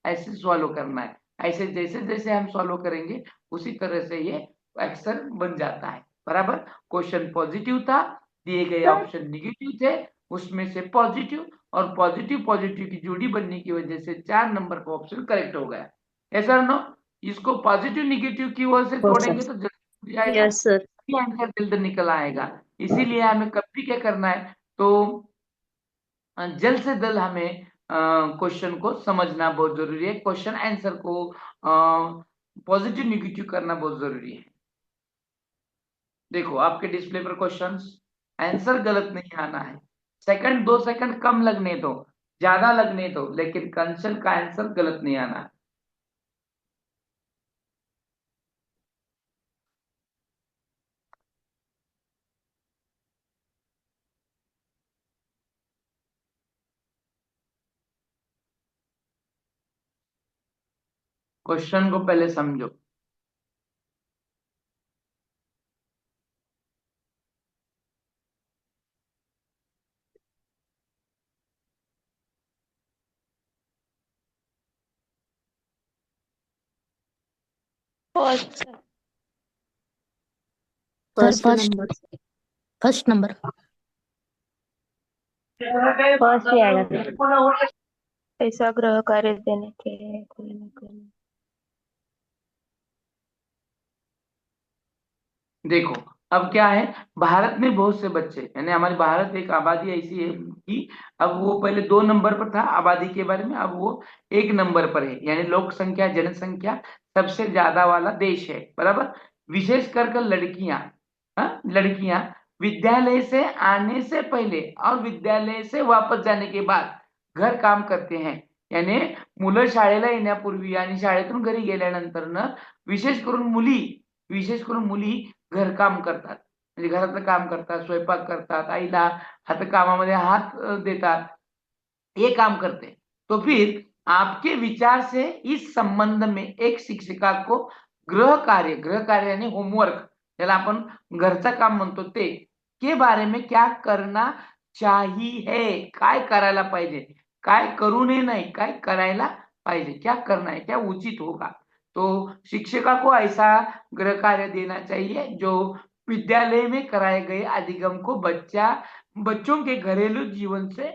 ऐसे सॉल्व करना है, ऐसे जैसे जैसे हम सॉल्व करेंगे उसी तरह से ये आंसर बन जाता है। बराबर, क्वेश्चन पॉजिटिव था, दिए गए ऑप्शन निगेटिव थे, उसमें से पॉजिटिव और पॉजिटिव पॉजिटिव की जोड़ी बनने की वजह से 4 नंबर का ऑप्शन करेक्ट हो गया। ऐसा नो, इसको पॉजिटिव निगेटिव की वजह से हो तोड़ेंगे सर। तो जल्दी जाएगा, यस सर। आंसर जल्द निकल आएगा। इसीलिए हमें कभी क्या करना है, तो जल्द से जल्द हमें क्वेश्चन को समझना बहुत जरूरी है, क्वेश्चन आंसर को पॉजिटिव निगेटिव करना बहुत जरूरी है। देखो आपके डिस्प्ले पर क्वेश्चंस, आंसर गलत नहीं आना है, सेकंड 2 सेकंड कम लगने दो, ज्यादा लगने दो, लेकिन क्वेश्चन का आंसर गलत नहीं आना है। क्वेश्चन को पहले समझो। First first number first number first ही आएगा सर। ऐसा ग्रह कार्य देने के कोई ना कोई। देखो अब क्या है, भारत में बहुत से बच्चे, यानी हमारे भारत एक आबादी ऐसी है कि अब वो पहले 2 नंबर पर था आबादी के बारे में, अब वो 1 नंबर पर है, यानी लोक संख्या जनसंख्या सबसे ज्यादा वाला देश है, बराबर। विशेष कर लड़कियां, लड़कियां विद्यालय से आने से पहले और विद्यालय से वापस जाने के बाद घर काम करते हैं, यानी मुलं शाळेला येण्यापूर्वी आणि शाळेतून घरी गेल्यानंतर विशेष करून मुली घरकाम करतात, म्हणजे घरातलं काम करतात, स्वयंपाक करतात, आईला हातकामामध्ये हात देतात, ये काम करते हैं। तो फिर आपके विचार से इस संबंध में एक शिक्षिका को गृह कार्य यानी होमवर्क, ज्याला आपण घरचं काम म्हणतो ते, के बारे में क्या करना चाहिए, काय करायला पाहिजे, काय करू नये नाही, काय करायला पाहिजे, क्या करना है, क्या उचित होगा। तो शिक्षिका को ऐसा गृह कार्य देना चाहिए जो विद्यालय में कराए गए अधिगम को बच्चों के घरेलू जीवन से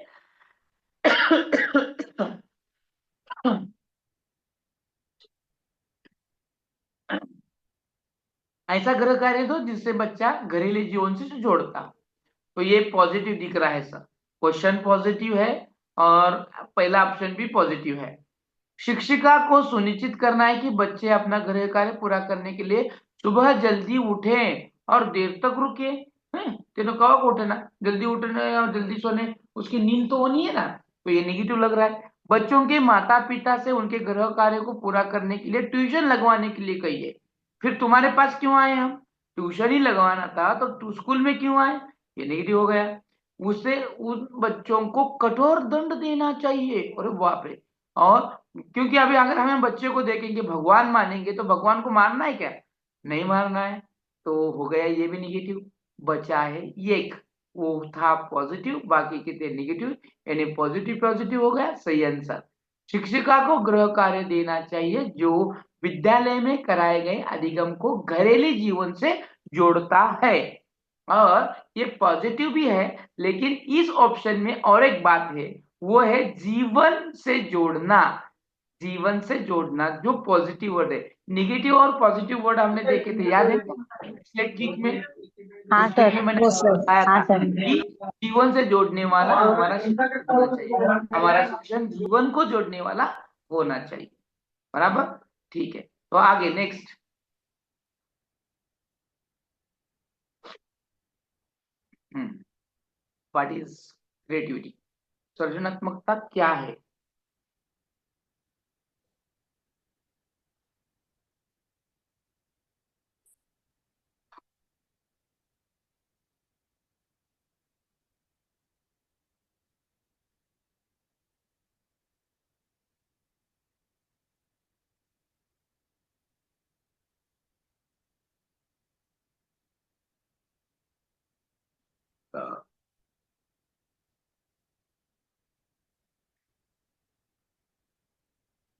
ऐसा गृह कार्य दो जिससे बच्चा घरेलू जीवन से जोड़ता हो। तो ये पॉजिटिव दिख रहा है सर, क्वेश्चन पॉजिटिव है और पहला ऑप्शन भी पॉजिटिव है। शिक्षिका को सुनिश्चित करना है कि बच्चे अपना गृह कार्य पूरा करने के लिए सुबह जल्दी उठें और देर तक रुके। तेनो कब उठे ना, जल्दी उठने और जल्दी सोने, उसकी नींद तो होनी है ना, तो ये नेगेटिव लग रहा है। बच्चों के माता पिता से उनके गृह कार्य को पूरा करने के लिए ट्यूशन लगवाने के लिए कहिए। फिर तुम्हारे पास क्यों आए हम, ट्यूशन ही लगवाना था तो स्कूल में क्यों आए, ये नेगेटिव हो गया। उसे उन बच्चों को कठोर दंड देना चाहिए, अरे बाप रे। और क्योंकि अभी अगर हमें बच्चे को देखेंगे भगवान मानेंगे तो भगवान को मारना है क्या, नहीं मारना है, तो हो गया ये भी निगेटिव। बचा है एक, वो था पॉजिटिव, बाकी के थे निगेटिव, यानी पॉजिटिव पॉजिटिव हो गया सही आंसर। शिक्षिका को गृह कार्य देना चाहिए जो विद्यालय में कराए गए अधिगम को घरेलू जीवन से जोड़ता है, और ये पॉजिटिव भी है। लेकिन इस ऑप्शन में और एक बात है, वो है जीवन से जोड़ना, जीवन से जोड़ना जो पॉजिटिव वर्ड है। निगेटिव और पॉजिटिव वर्ड हमने देखे थे, याद है पिछले वीक में, हाँ उस वीक सर। में मैंने बताया हाँ था सर। कि जीवन से जोड़ने वाला हमारा शिक्षण होना चाहिए, हमारा शिक्षण जीवन को जोड़ने वाला होना चाहिए, बराबर। ठीक है, तो आगे नेक्स्ट। व्हाट इज क्रिएटिविटी, सृजनात्मकता क्या है।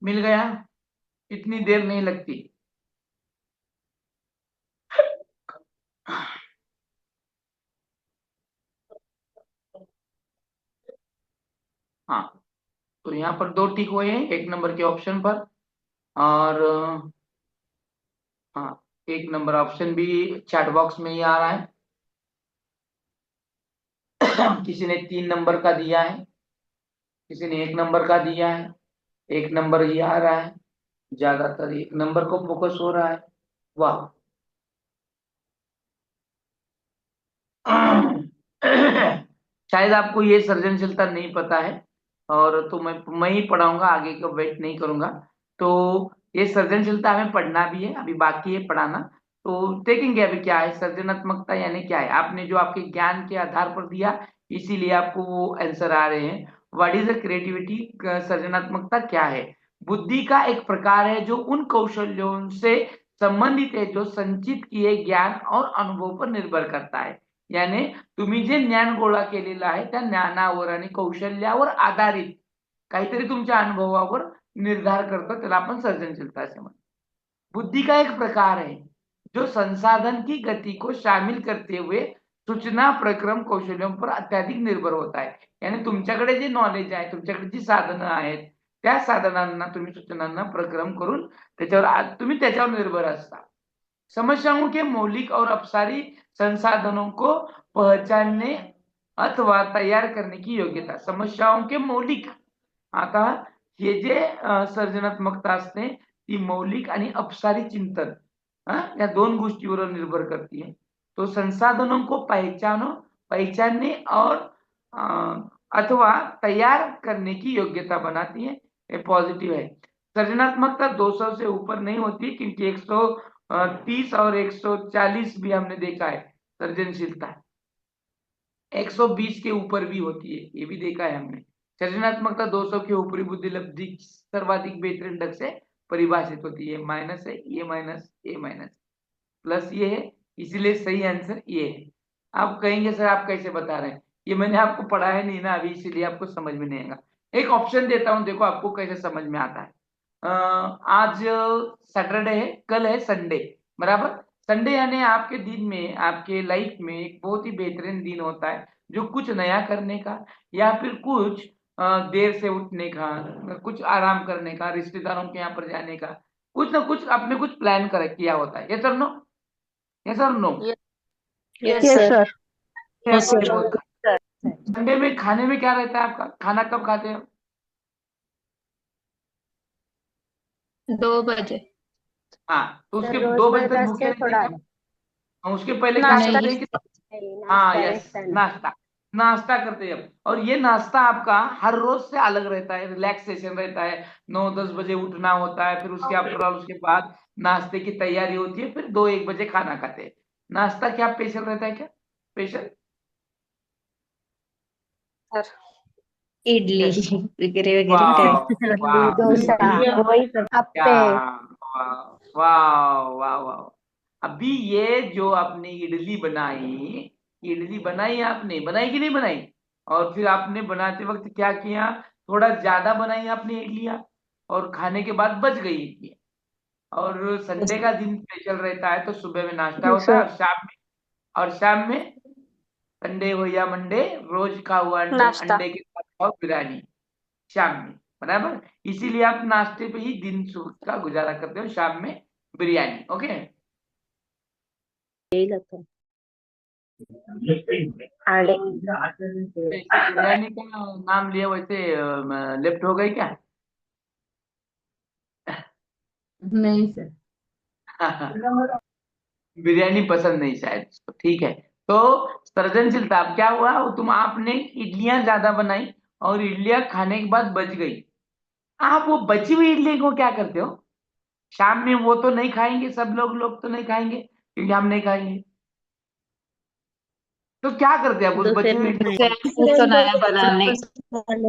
मिल गया, इतनी देर नहीं लगती। हाँ, तो यहाँ पर 2 टिक हुए हैं 1 नंबर के ऑप्शन पर, और हाँ 1 नंबर ऑप्शन भी चैट बॉक्स में ही आ रहा है। किसी ने 3 नंबर का दिया है, किसी ने 1 नंबर का दिया है, 1 नंबर ही आ रहा है, ज्यादातर 1 नंबर को फोकस हो रहा है। वाह शायद आपको ये सृजनशीलता नहीं पता है, और तो मैं ही पढ़ाऊंगा, आगे का वेट नहीं करूंगा। तो ये सृजनशीलता हमें पढ़ना भी है, अभी बाकी है पढ़ाना। तो देखेंगे अभी क्या है सृजनात्मकता, यानी क्या है। आपने जो आपके ज्ञान के आधार पर दिया, इसीलिए आपको वो आंसर आ रहे हैं। व्हाट इज द क्रिएटिविटी, सृजनात्मकता क्या है। बुद्धि का एक प्रकार है जो उन कौशल्यों से संबंधित है जो संचित किए ज्ञान और अनुभव पर निर्भर करता है। याने तुम्ही जे ज्ञान गोळा केलेलं आहे त्या ज्ञानावर आणि कौशल्यावर आधारित काहीतरी तुमच्या अनुभवावर निर्धार करतं, त्याला आपण सर्जनशीलता असे म्हणतो। बुद्धि का एक प्रकार है जो संसाधन की गति को शामिल करते हुए सूचना प्रक्रम कौशल्यों पर अत्याधिक निर्भर होता है। यानी तुमच्याकडे जे नॉलेज आहे, तुमच्याकडे जी साधनं आहेत, त्या साधनांना तुम्ही सूचनांना प्रक्रम करून त्याच्यावर तुम्ही त्याच्यावर निर्भर असता। समस्याओं के मौलिक और अपसारी संसाधनों को पहचानने अथवा तयार करने की योग्यता। समस्याओं के मौलिक, आता हे जे सर्जनात्मकता असते ती मौलिक आणि अपसारी चिंतन या 2 गोष्टीवर निर्भर करती है। तो संसाधनों को पहचानने और अथवा तैयार करने की योग्यता बनाती है। ये पॉजिटिव है। सृजनात्मकता 200 से ऊपर नहीं होती, क्योंकि 130 और 140 भी हमने देखा है सृजनशीलता। 120 के ऊपर भी होती है, ये भी देखा है हमने। सृजनात्मकता 200 के ऊपरी बुद्धि लब्धि सर्वाधिक बेहतरीन ढंग से परिभाषित होती है। माइनस है, ये माइनस, ए माइनस, प्लस ये है, इसीलिए सही आंसर ये है। आप कहेंगे सर आप कैसे बता रहे हैं, ये मैंने आपको पढ़ाया नहीं ना अभी, इसीलिए आपको समझ में नहीं आएगा। एक ऑप्शन देता हूं, देखो आपको कैसे समझ में आता है। आज सैटरडे है, कल है संडे, बराबर। संडे यानी आपके दिन में, आपके लाइफ में एक बहुत ही बेहतरीन दिन होता है, जो कुछ नया करने का या फिर कुछ देर से उठने का, कुछ आराम करने का, रिश्तेदारों के यहाँ पर जाने का, कुछ ना कुछ आपने कुछ प्लान कर किया होता है। यस और नो, यस और नो। Yes sir. संडे में खाने में क्या रहता है आपका, खाना कब खाते हो? 2 बजे। हाँ, तो उसके 2 बजे तक भूखे रहते हैं क्या? उसके पहले क्या नाश्ता करते हैं कि हाँ यस, नाश्ता नाश्ता करते हैं अब। और ये नाश्ता आपका हर रोज से अलग रहता है, रिलैक्सेशन रहता है। 9-10 बजे उठना होता है, फिर उसके आफ्टर ऑल उसके बाद नाश्ते की तैयारी होती है, फिर 2-1 बजे खाना खाते हैं। नाश्ता क्या स्पेशल रहता है, क्या स्पेशल? इडली वगैरह वाह वगैरह वाह डोसा, वही सब, क्या, अप्पे। वाह वाह वाह। अभी ये जो आपने इडली बनाई आपने, बनाई कि नहीं बनाई? और फिर आपने बनाते वक्त क्या किया, थोड़ा ज्यादा बनाई आपने इडलियां, और खाने के बाद बच गई इडली। और संडे का दिन स्पेशल रहता है, तो सुबह में नाश्ता यस होता है, सर। और शाम में संडे हो या मंडे, रोज का हुआ नाश्ता। अंडे के साथ खाओ बिरयानी शाम में, बराबर। इसीलिए आप नाश्ते पे ही दिन का गुजारा करते हो, शाम में बिरयानी। ओके, बिरयानी का नाम लिया वैसे लेफ्ट हो गई क्या? नहीं सर। बिरयानी पसंद नहीं शायद उसको, ठीक है। तो सृजनशीलता अब क्या हुआ, तुम आपने इडलियां ज्यादा बनाई और इडलियां खाने के बाद बच गई। आप वो बची हुई इडली को क्या करते हो शाम में? वो तो नहीं खाएंगे सब लोग तो नहीं खाएंगे, क्योंकि हम नहीं खाएंगे। तो क्या करते हैं आप उस बची हुई इडली को? कुछ नया बनाने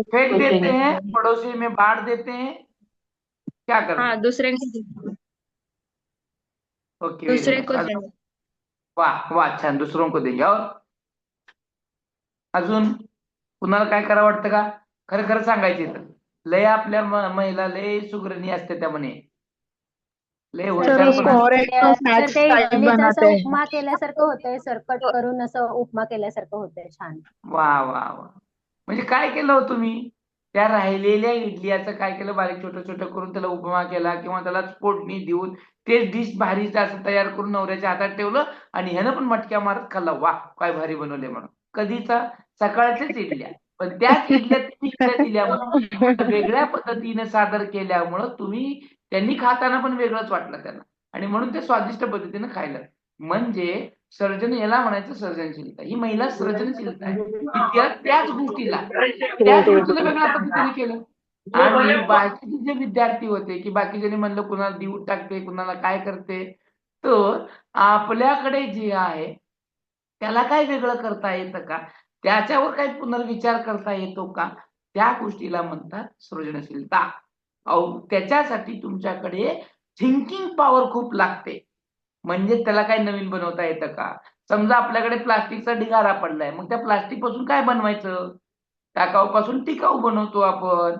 फेंक देते हैं, पड़ोसी में बांट देते हैं, क्या करते हाँ, हैं? दूसरे ओके, वेरी को नाइस। देना। वाह वाह, छान, दुसरों को देंगे। और अजून कुणाला काय करावं वाटतं का? खरं खरं सांगायचे तर लय आपल्या महिला लय सुगरणी असते, त्या म्हणे लय सर हुशार पण उसको और असते। एक तो सर स्नॅक्स ते टाइप इडलीचं बनाते असं हैं। उपमा केल्यासारखं होतंय, सर कट करून असं उपमा केल्यासारखं होतंय छान. वा वा वा, म्हणजे काय केलं हो तुम्ही? त्या राहिलेल्या इडलियाचं काय केलं, बारीक छोटं छोटं करून त्याला उपमा केला, किंवा त्याला फोडणी देऊन तेच डिश भारी असं तयार करून नवऱ्याच्या हातात ठेवलं, आणि ह्यानं पण मटक्या मारत खाल्ला, वा काय भारी बनवले म्हणून. कधीचा? सकाळच्याच इडल्या. पण त्याच इडल्या तुम्ही इकडे दिल्यामुळं वेगळ्या पद्धतीने सादर केल्यामुळं त्यांनी खाताना पण वेगळंच वाटलं त्यांना आणि म्हणून ते स्वादिष्ट पद्धतीने खायला. म्हणजे सर्जन याला म्हणायचं सर्जनशीलता. ही महिला सर्जनशीलता आहे की त्याच गोष्टीला वेगळ्या पद्धतीने केलं. आणि बाकीचे जे विद्यार्थी होते की बाकीच्यानी म्हणलं कुणाला देऊन टाकते, कुणाला काय करते, तर आपल्याकडे जे आहे त्याला काय वेगळं करता येतं का, त्याच्यावर काही पुनर्विचार करता येतो का, त्या गोष्टीला म्हणतात सृजनशीलता. त्याच्यासाठी तुमच्याकडे थिंकिंग पॉवर खूप लागते. म्हणजे त्याला काही नवीन बनवता येतं का. समजा आपल्याकडे प्लास्टिकचा ढिगारा पडलाय, मग त्या प्लास्टिक पासून काय बनवायचं, टाकाऊ पासून टिकाऊ बनवतो आपण.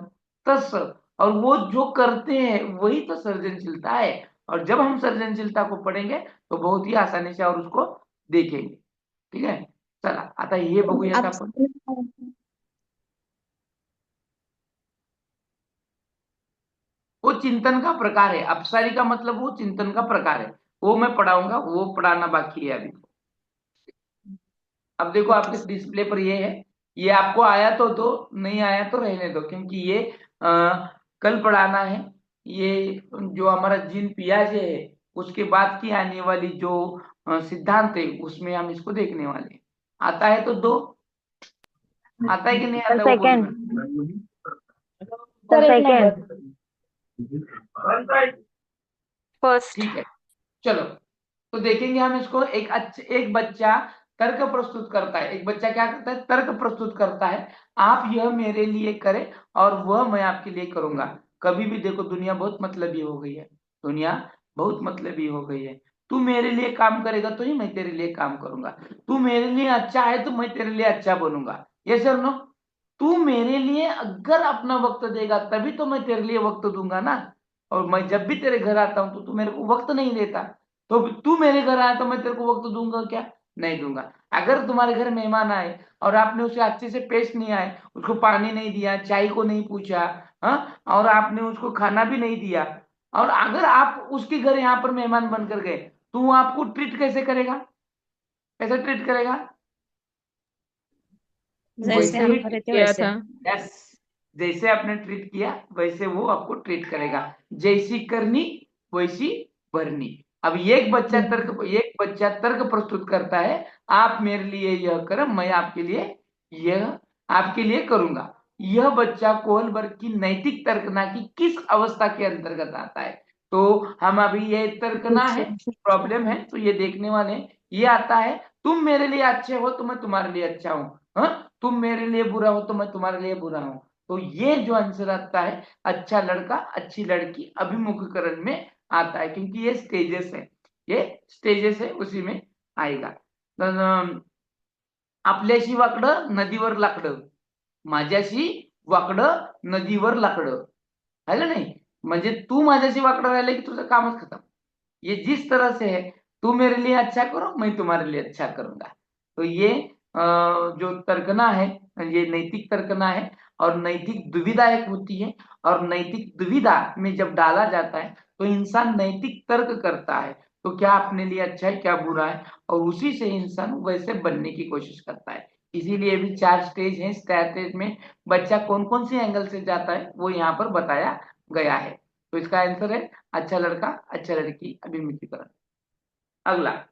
तसं और वो जो करते हैं वही तो सर्जनशीलता है. और जब हम सर्जनशीलता को पढ़ेंगे तो बहुत ही आसानी से और उसको देखेंगे. ठीक आहे. चला आता हे बघूयात आपण. वो चिंतन का प्रकार है. अपसारी का मतलब वो चिंतन का प्रकार है. वो मैं पढ़ाऊंगा, वो पढ़ाना बाकी है अभी. अब देखो आपके डिस्प्ले पर ये है, ये आपको आया तो दो, नहीं आया तो रहने दो, क्योंकि ये कल पढ़ाना है. ये जो हमारा जीन पियाजे है उसके बाद की आने वाली जो सिद्धांत है उसमें हम इसको देखने वाले हैं. आता है तो दो, आता है कि नहीं आता? Second first. ठीक है, चलो तो देखेंगे हम इसको. एक बच्चा तर्क प्रस्तुत करता है. एक बच्चा क्या करता है? तर्क प्रस्तुत करता है. आप यह मेरे लिए करें और वह मैं आपके लिए करूंगा. कभी भी देखो दुनिया बहुत मतलबी हो गई है. दुनिया बहुत मतलबी हो गई है. तू मेरे लिए काम करेगा तो ही मैं तेरे लिए काम करूंगा. तू मेरे लिए अच्छा है तो मैं तेरे लिए अच्छा बनूंगा. ये सर नो. तू मेरे लिए अगर अपना वक्त देगा तभी तो मैं तेरे लिए वक्त दूंगा ना. और मैं जब भी तेरे घर आता हूं तो तू मेरे को वक्त नहीं देता, तो तू मेरे घर आया तो मैं तेरे को वक्त दूंगा क्या? नहीं दूंगा. अगर तुम्हारे घर मेहमान आए और आपने उसे अच्छे से पेश नहीं आए, उसको पानी नहीं दिया, चाय को नहीं पूछा, और आपने उसको खाना भी नहीं दिया, और अगर आप उसके घर यहाँ पर मेहमान बनकर गए तो वो आपको ट्रीट कैसे करेगा? कैसे ट्रीट करेगा? जैसे हम करे थे वैसे. यस, जैसे आपने ट्रीट किया वैसे वो आपको ट्रीट करेगा. जैसी करनी वैसी भरनी. अब एक बच्चा तर्क प्रस्तुत करता है, आप मेरे लिए यह करो, मैं आपके लिए करूंगा. यह बच्चा कोहलबर्ग की नैतिक तर्कना की किस अवस्था के अंतर्गत आता है? तो हम अभी ये तर्कना है, प्रॉब्लम है, तो ये देखने वाले हैं. ये आता है, तुम मेरे लिए अच्छे हो तो मैं तुम्हारे लिए अच्छा हूं, तुम मेरे लिए बुरा हो तो मैं तुम्हारे लिए बुरा हूं. तो ये जो आंसर आता है, अच्छा लड़का अच्छी लड़की अभिमुखीकरण में आता है, क्योंकि ये स्टेजेस है, उसी में आएगा. आपल्याशी वाकडं नदीवर लाकडं, माझ्याशी वाकडं नदीवर लाकडं, है ना नहीं. म्हणजे तू माझ्याशी वाकडं राहिले की तुझं कामच खत्म. ये जिस तरह से है, तू मेरे लिए अच्छा करो मैं तुम्हारे लिए अच्छा करूंगा. तो ये जो तर्कना है ये नैतिक तर्कना है. और नैतिक दुविधा एक होती है, और नैतिक दुविधा में जब डाला जाता है तो इंसान नैतिक तर्क करता है, तो क्या अपने लिए अच्छा है क्या बुरा है, और उसी से इंसान वैसे बनने की कोशिश करता है. इसीलिए भी 4 स्टेज हैं. स्टेज में बच्चा कौन कौन सी एंगल से जाता है वो यहाँ पर बताया गया है. तो इसका आंसर है अच्छा लड़का अच्छा लड़की अभिमुखीकरण. अगला.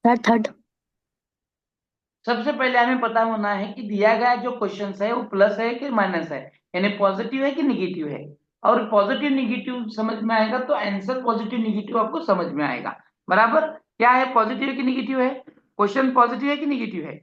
थर्ड. सबसे पहले हमें पता होना है कि दिया गया जो क्वेश्चन है वो प्लस है कि माइनस है, यानी पॉजिटिव है कि निगेटिव है. और पॉजिटिव निगेटिव समझ में आएगा तो आंसर पॉजिटिव निगेटिव आपको समझ में आएगा. बराबर. क्या है, पॉजिटिव है कि निगेटिव है? क्वेश्चन पॉजिटिव है कि निगेटिव है?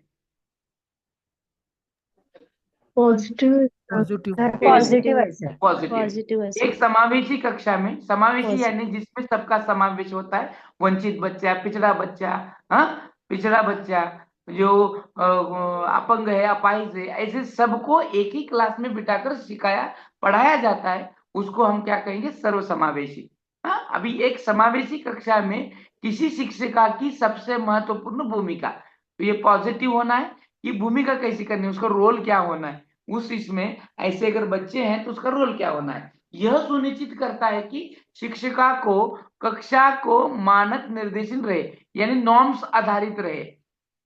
पॉजिटिव. पॉजिटिव। पॉजिटिव है सर। पॉजिटिव। पॉजिटिव है सर। एक समावेशी कक्षा में, समावेशी Positive. यानी जिसमें सबका समावेश होता है, वंचित बच्चा, पिछड़ा बच्चा, हाँ, पिछड़ा बच्चा, जो अपंग है, अपाहिज है, ऐसे सबको एक ही क्लास में बिठाकर सिखाया पढ़ाया जाता है, उसको हम क्या कहेंगे? सर्वसमावेशी। हाँ, अभी एक समावेशी कक्षा में किसी शिक्षिका की सबसे महत्वपूर्ण भूमिका, तो ये पॉजिटिव होना है कि भूमिका कैसी करनी है, उसका रोल क्या होना है, उस इसमें ऐसे अगर बच्चे हैं तो उसका रोल क्या होना है, यह सुनिश्चित करता है कि शिक्षिका को कक्षा को मानक निर्देशन रहे, यानी नॉर्म्स आधारित रहे,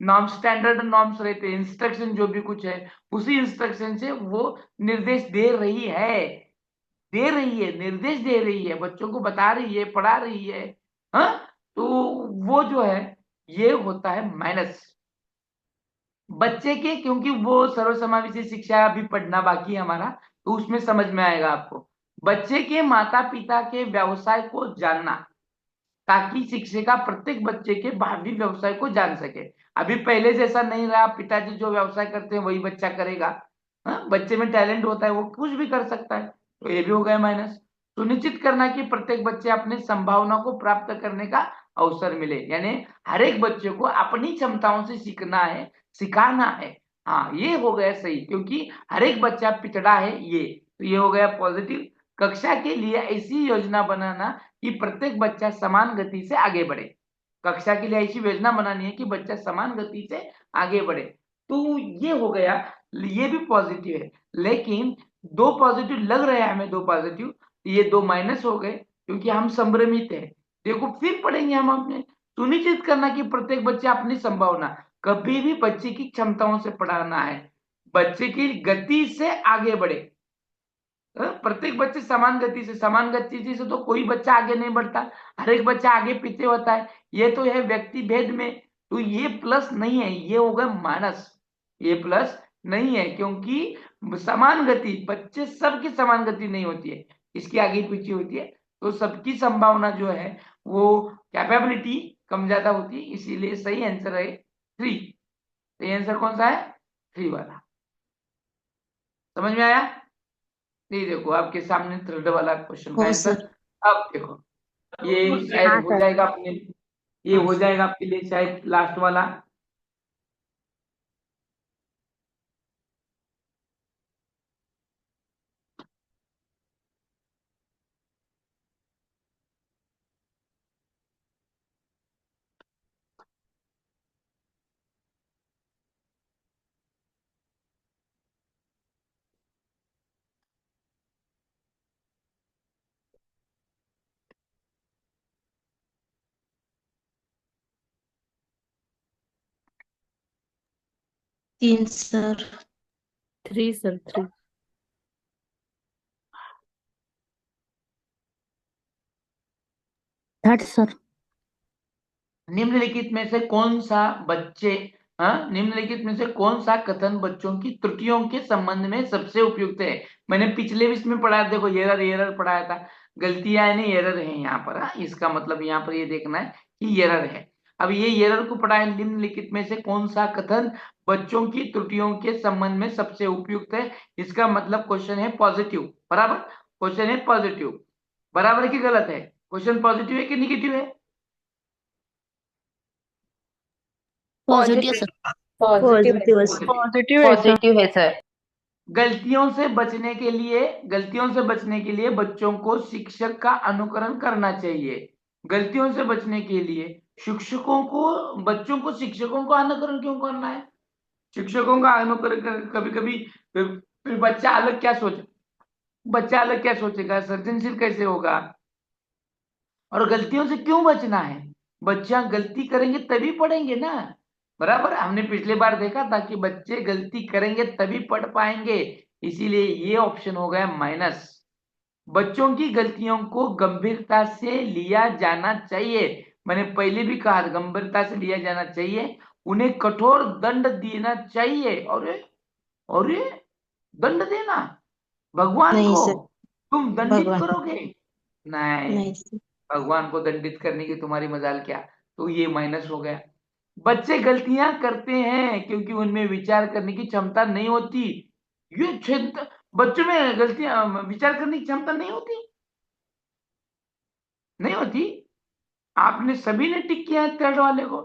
नॉर्म स्टैंडर्ड नॉर्म्स रहते हैं, इंस्ट्रक्शन जो भी कुछ है उसी इंस्ट्रक्शन से वो निर्देश दे रही है, निर्देश दे रही है, बच्चों को बता रही है, पढ़ा रही है, हाँ, तो वो जो है ये होता है माइनस बच्चे के, क्योंकि वो सर्वसमावेशी शिक्षा अभी पढ़ना बाकी है हमारा, तो उसमें समझ में आएगा आपको। बच्चे के माता पिता के व्यवसाय को जानना, ताकि शिक्षिका प्रत्येक बच्चे के भावी व्यवसाय को जान सके। अभी पहले जैसा नहीं रहा, पिताजी जो व्यवसाय करते हैं वही बच्चा करेगा, हाँ, बच्चे में टैलेंट होता है, वो कुछ भी कर सकता है, तो ये भी हो गया माइनस। सुनिश्चित करना कि प्रत्येक बच्चे अपनी संभावना को प्राप्त करने का अवसर मिले, यानी हर एक बच्चे को अपनी क्षमताओं से सीखना है, सिखाना है, हाँ, ये हो गया सही, क्योंकि हर एक बच्चा पिछड़ा है, ये तो ये हो गया पॉजिटिव। कक्षा के लिए ऐसी योजना बनाना कि प्रत्येक बच्चा समान गति से आगे बढ़े, कक्षा के लिए ऐसी योजना बनानी है कि बच्चा समान गति से आगे बढ़े, तो ये हो गया, ये भी पॉजिटिव है। लेकिन दो पॉजिटिव लग रहे हैं हमें, दो पॉजिटिव, ये दो माइनस हो गए, क्योंकि हम संभ्रमित हैं। देखो फिर पढ़ेंगे हम अपने, सुनिश्चित करना कि प्रत्येक बच्चा अपनी संभावना, कभी भी बच्चे की क्षमताओं से पढ़ाना है, बच्चे की गति से आगे बढ़े, प्रत्येक बच्चे समान गति से तो कोई बच्चा आगे नहीं बढ़ता, हर एक बच्चा आगे पीछे होता है, ये तो है व्यक्ति भेद में, तो ये प्लस नहीं है, ये होगा माइनस, ये प्लस नहीं है, क्योंकि समान गति, बच्चे सबकी समान गति नहीं होती है, इसकी आगे पीछे होती है, तो सबकी संभावना जो है वो कैपेबिलिटी कम ज्यादा होती है, इसीलिए सही आंसर है 3। सही आंसर कौन सा है? 3 वाला। समझ में आया? नहीं, देखो आपके सामने थर्ड वाला क्वेश्चन का आंसर, अब देखो ये शायद हो जाएगा अपने, ये हो जाएगा आपके लिए शायद लास्ट वाला। तीन सर। 3 सर। 3। Third sir. निम्नलिखित में से कौन सा बच्चे, हाँ, निम्नलिखित में से कौन सा कथन बच्चों की त्रुटियों के संबंध में सबसे उपयुक्त है? मैंने पिछले विषय में पढ़ाया, देखो एरर पढ़ाया था, गलतियां नहीं, एरर है यहाँ पर, हाँ, इसका मतलब यहाँ पर ये देखना है कि एरर है। अब ये एरर को पढ़ाया, निम्नलिखित में से कौन सा कथन बच्चों की त्रुटियों के संबंध में सबसे उपयुक्त है, इसका मतलब क्वेश्चन है पॉजिटिव, बराबर, क्वेश्चन है पॉजिटिव, बराबर की गलत है? क्वेश्चन पॉजिटिव है कि निगेटिव है? Positive sir. पॉजिटिव पॉजिटिव है सर। गलतियों से बचने के लिए बच्चों को शिक्षक का अनुकरण करना चाहिए। गलतियों से बचने के लिए बच्चों को शिक्षकों का अनुकरण क्यों करना है? शिक्षकों का अनुकरण कभी कभी फिर बच्चा अलग क्या सोचेगा, सर्जनशील कैसे होगा? और गलतियों से क्यों बचना है? बच्चा गलती करेंगे तभी पढ़ेंगे ना, बराबर, हमने पिछले बार देखा था कि बच्चे गलती करेंगे तभी पढ़ पाएंगे, इसीलिए ये ऑप्शन हो गया माइनस। बच्चों की गलतियों को गंभीरता से लिया जाना चाहिए, मैंने पहले भी कहा था, गंभीरता से लिया जाना चाहिए, उन्हें कठोर दंड देना चाहिए। और ये दंड देना भगवान नहीं को, सर। तुम दंडित भगवान करोगे? नहीं, नहीं सर। भगवान को दंडित करने की तुम्हारी मजाल क्या, तो ये माइनस हो गया। बच्चे गलतियां करते हैं क्योंकि उनमें विचार करने की क्षमता नहीं होती, ये क्षेत्र बच्चों में गलतियां, विचार करने की क्षमता नहीं होती, नहीं होती। आपने सभी ने टिक किया है थर्ड वाले को।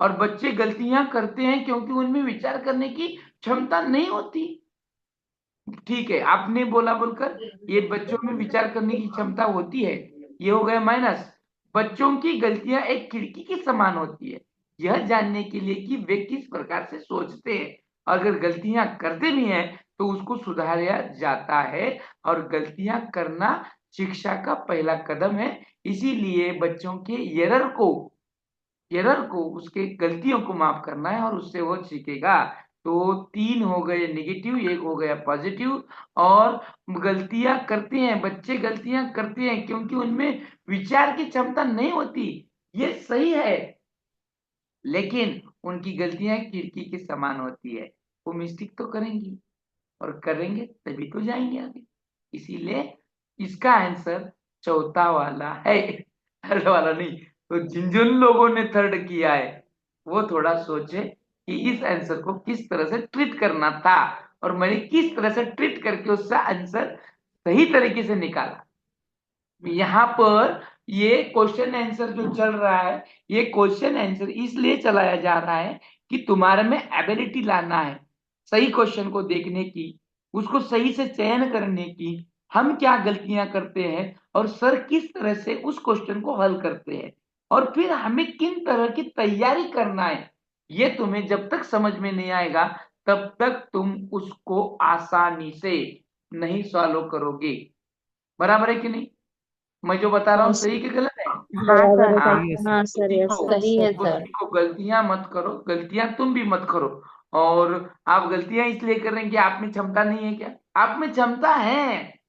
और बच्चे गलतियां करते हैं क्योंकि उनमें विचार करने की क्षमता नहीं होती। ठीक है, आपने बोला बोलकर ये बच्चों में विचार करने की क्षमता होती है, ये हो गया माइनस। बच्चों की गलतियां एक खिड़की के समान होती है, यह जानने के लिए कि वे किस प्रकार से सोचते हैं। अगर गलतियां करते भी हैं तो उसको सुधारा जाता है, और गलतियां करना शिक्षा का पहला कदम है। इसीलिए बच्चों के एरर को उसके गलतियों को माफ करना है, और उससे वो सीखेगा। तो 3 हो गए नेगेटिव, 1 हो गया पॉजिटिव। और गलतियां करते हैं बच्चे, गलतियां करते हैं क्योंकि उनमें विचार की क्षमता नहीं होती, ये सही है। लेकिन उनकी गलतियां खिड़की के समान होती है, वो मिस्टेक तो करेंगी, और करेंगे तभी तो जाएंगे आगे। इसीलिए इसका आंसर चौथा वाला है, थर्ड वाला नहीं। तो जिन जिन लोगों ने थर्ड किया है वो थोड़ा सोचे कि इस आंसर को किस तरह से ट्रीट करना था, और मैंने किस तरह से ट्रीट करके उसका आंसर सही तरीके से निकाला। यहाँ पर ये क्वेश्चन आंसर जो चल रहा है, ये क्वेश्चन आंसर इसलिए चलाया जा रहा है कि तुम्हारे में एबिलिटी लाना है सही क्वेश्चन को देखने की, उसको सही से चयन करने की, हम क्या गलतियां करते हैं और सर किस तरह से उस क्वेश्चन को हल करते हैं, और फिर हमें किन तरह की तैयारी करना है। ये तुम्हें जब तक समझ में नहीं आएगा तब तक तुम उसको आसानी से नहीं सॉल्व करोगे। बराबर है कि नहीं? मैं जो बता रहा हूँ सही कि गलत है? हाँ सर, हाँ, सही है सर। हाँ सर, यस तो सही है सर। उसको गलतियां मत करो, गलतियां तुम भी मत करो। और आप गलतियां इसलिए कर रहे हैं कि आप में क्षमता नहीं है क्या? आप में क्षमता है,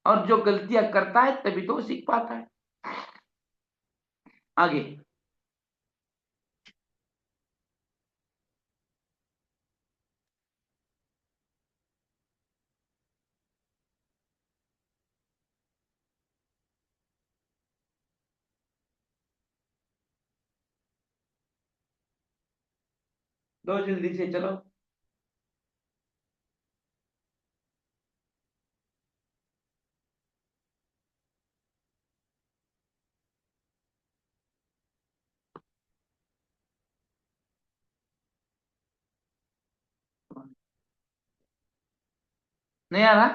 और जो गलतियां करता है तभी तो वो सीख पाता है। आगे। 2 जल्दी से चलो। नहीं आ रहा?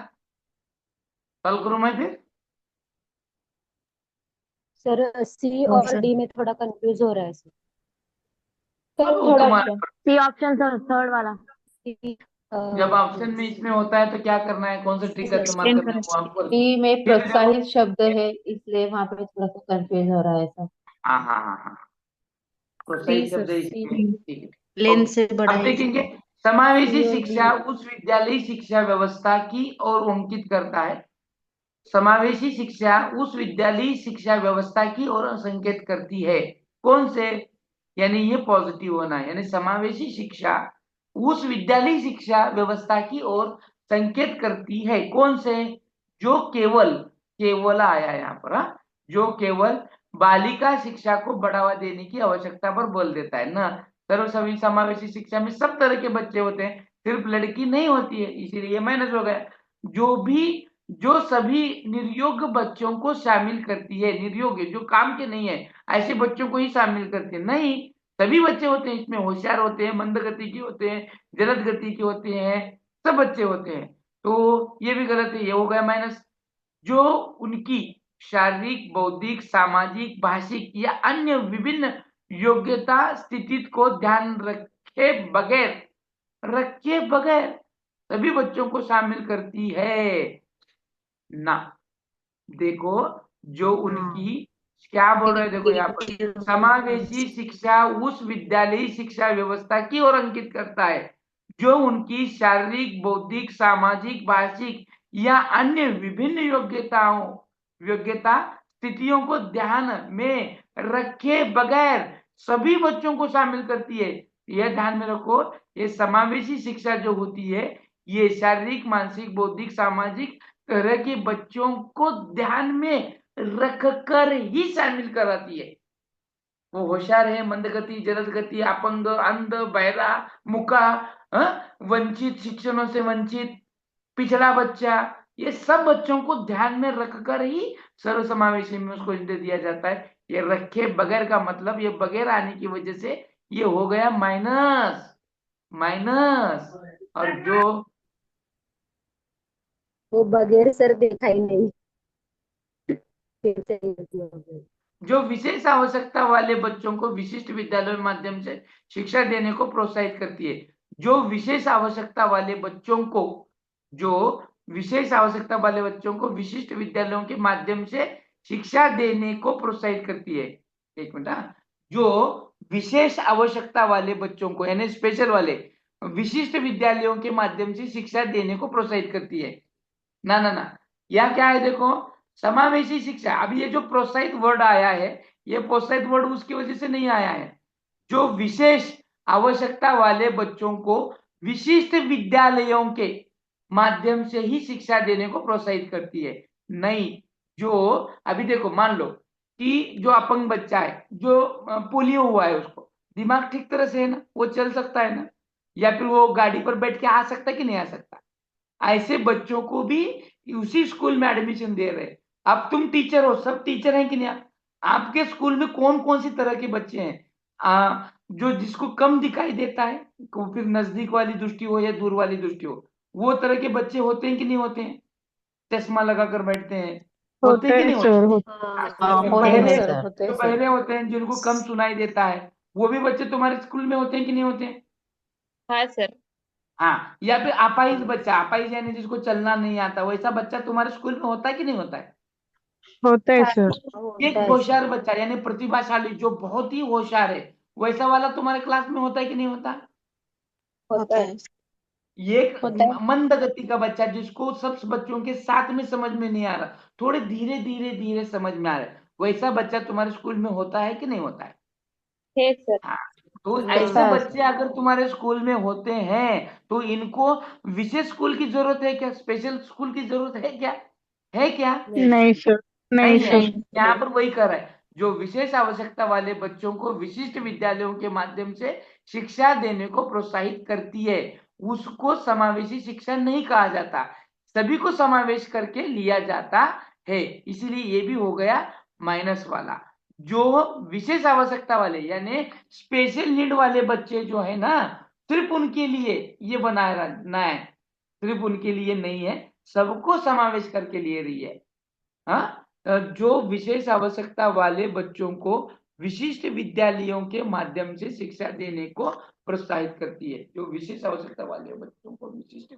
कल करूं मैं फिर? सर सी हाँ और सर। डी में थोड़ा कंफ्यूज हो रहा है सर। सर वो थोड़ा तुम्हारे पर। सी ऑप्शन सर, थर्ड वाला। सी जब ऑप्शन में इसमें होता है तो क्या करना है, कौन सा टिक का इस्तेमाल एक्सप्लेन करना है करें। वो आपको। डी में फिर देखो। प्रोत्साहित शब्द है, इसलिए वहां पे थोड़ा सा कंफ्यूज हो रहा है सर। हाँ हाँ हाँ हाँ, तो सी सही सर, शब्द है सी इसमें, ठीक है। लेंथ ओके, से बड़ा अब है देखेंगे। इसलिए। समावेशी सी और डी। शिक्षा उस विद्यालयी शिक्षा व्यवस्था की ओर अंकित करता है। समावेशी शिक्षा उस विद्यालयी शिक्षा व्यवस्था की ओर संकेत करती है। कौन से? यानी ये पॉजिटिव होना है, यानी समावेशी शिक्षा उस विद्यालयी शिक्षा व्यवस्था की ओर संकेत करती है। कौन से? जो केवल, केवल आया यहाँ पर, हाँ? जो केवल बालिका शिक्षा को बढ़ावा देने की आवश्यकता पर बल देता है ना। सर्व सभी समावेशी शिक्षा में सब तरह के बच्चे होते हैं, सिर्फ लड़की नहीं होती है, इसीलिए माइनस हो गया। जो भी, जो सभी निर्योग्य बच्चों को शामिल करती है, निर्योग्य जो काम के नहीं है ऐसे बच्चों को ही शामिल करती है, नहीं, सभी बच्चे होते हैं इसमें, होशियार होते हैं, मंद गति के होते हैं, जलद गति के होते हैं, सब बच्चे होते हैं। तो ये भी गलत है, ये हो गया माइनस। जो उनकी शारीरिक, बौद्धिक, सामाजिक, भाषिक या अन्य विभिन्न योग्यता स्थिति को ध्यान रखे बगैर सभी बच्चों को शामिल करती है ना। देखो, जो उनकी, क्या बोल रहे हैं देखो यहाँ पर, समावेशी शिक्षा उस विद्यालयी शिक्षा व्यवस्था की ओर अंकित करता है जो उनकी शारीरिक, बौद्धिक, सामाजिक, भाषिक या अन्य विभिन्न योग्यता स्थितियों को ध्यान में रखे बगैर सभी बच्चों को शामिल करती है। यह ध्यान में रखो, ये समावेशी शिक्षा जो होती है ये शारीरिक, मानसिक, बौद्धिक, सामाजिक तरह के बच्चों को ध्यान में रखकर ही शामिल कराती है। वो होशियार है, मंदगति, जलद गति, अपंग, अंध, बहरा, मुका, वंचित, शिक्षणों से वंचित, पिछड़ा बच्चा, ये सब बच्चों को ध्यान में रखकर ही सर्व समावेशी में उसको दे दिया जाता है। ये रखे बगैर का मतलब ये बगैर आने की वजह से ये हो गया माइनस माइनस। और वो बगैर सर देखा ही नहीं, फिर से गलती हो गई। जो विशेष आवश्यकता वाले बच्चों को विशिष्ट विद्यालयों के माध्यम से शिक्षा देने को प्रोत्साहित करती है। जो विशेष आवश्यकता वाले बच्चों को विशिष्ट विद्यालयों के माध्यम से शिक्षा देने को प्रोत्साहित करती है। एक मिनट, जो विशेष आवश्यकता वाले बच्चों को यानी स्पेशल वाले विशिष्ट विद्यालयों के माध्यम से शिक्षा देने को प्रोत्साहित करती है। ना यह क्या है, देखो समावेशी शिक्षा। अब ये जो प्रोत्साहित वर्ड आया है, ये प्रोत्साहित वर्ड उसकी वजह से नहीं आया है। जो विशेष आवश्यकता वाले बच्चों को विशिष्ट विद्यालयों के माध्यम से ही शिक्षा देने को प्रोत्साहित करती है। नहीं, जो अभी देखो मान लो कि जो अपंग बच्चा है, जो पोलियो हुआ है, उसको दिमाग ठीक तरह से है ना, वो चल सकता है ना, या फिर वो गाड़ी पर बैठ के आ सकता है कि नहीं आ सकता, ऐसे बच्चों को भी उसी स्कूल में एडमिशन दे रहे हैं। अब तुम टीचर हो, सब टीचर हैं कि नहीं, आपके स्कूल में कौन कौन सी तरह के बच्चे हैं, जो जिसको कम दिखाई देता है, फिर नजदीक वाली दृष्टि हो या दूर वाली दृष्टि हो, वो तरह के बच्चे होते हैं कि नहीं होते हैं, चश्मा लगाकर बैठते हैं, होते हैं कि नहीं होते? हाँ, होते हैं बहरे सर। होते जो हैं सर। बहरे होते हैं, जिनको कम सुनाई देता है, वो भी बच्चे तुम्हारे स्कूल में होते हैं कि नहीं होते हैं? हाँ सर। हाँ, या फिर अपाहिज बच्चा, अपाहिज यानी जिसको चलना नहीं आता, वैसा बच्चा तुम्हारे स्कूल में होता है कि नहीं होता है? होता है हाँ, सर। एक होता है सर। होशियार बच्चा यानी प्रतिभाशाली, जो बहुत ही होशियार है, वैसा वाला तुम्हारे क्लास में होता है कि नहीं होता? होता है। एक होता है। मंद गति का बच्चा, जिसको सब बच्चों के साथ में समझ में नहीं आ रहा, थोड़े धीरे धीरे धीरे समझ में आ रहा है, वैसा बच्चा तुम्हारे स्कूल में होता है कि नहीं होता है? है सर। हाँ, तो होता ऐसे है बच्चे अगर तुम्हारे स्कूल में होते हैं तो इनको विशेष स्कूल की जरूरत है क्या, स्पेशल स्कूल की जरूरत है क्या? है क्या? नहीं सर, नहीं नहीं है। सर। नहीं। यहाँ पर वही कर रहा है, जो विशेष आवश्यकता वाले बच्चों को विशिष्ट विद्यालयों के माध्यम से शिक्षा देने को प्रोत्साहित करती है, उसको समावेशी शिक्षा नहीं कहा जाता, सभी को समावेश करके लिया जाता है, इसीलिए ये भी हो गया माइनस वाला। जो विशेष आवश्यकता वाले यानी स्पेशल नीड वाले बच्चे जो है ना, सिर्फ उनके लिए ये बनाया ना है, सिर्फ उनके लिए नहीं है, सबको समावेश करके ले रही है। हाँ, जो विशेष आवश्यकता वाले बच्चों को विशिष्ट विद्यालयों के माध्यम से शिक्षा देने को प्रोत्साहित करती है। जो विशेष आवश्यकता वाले बच्चों को विशिष्ट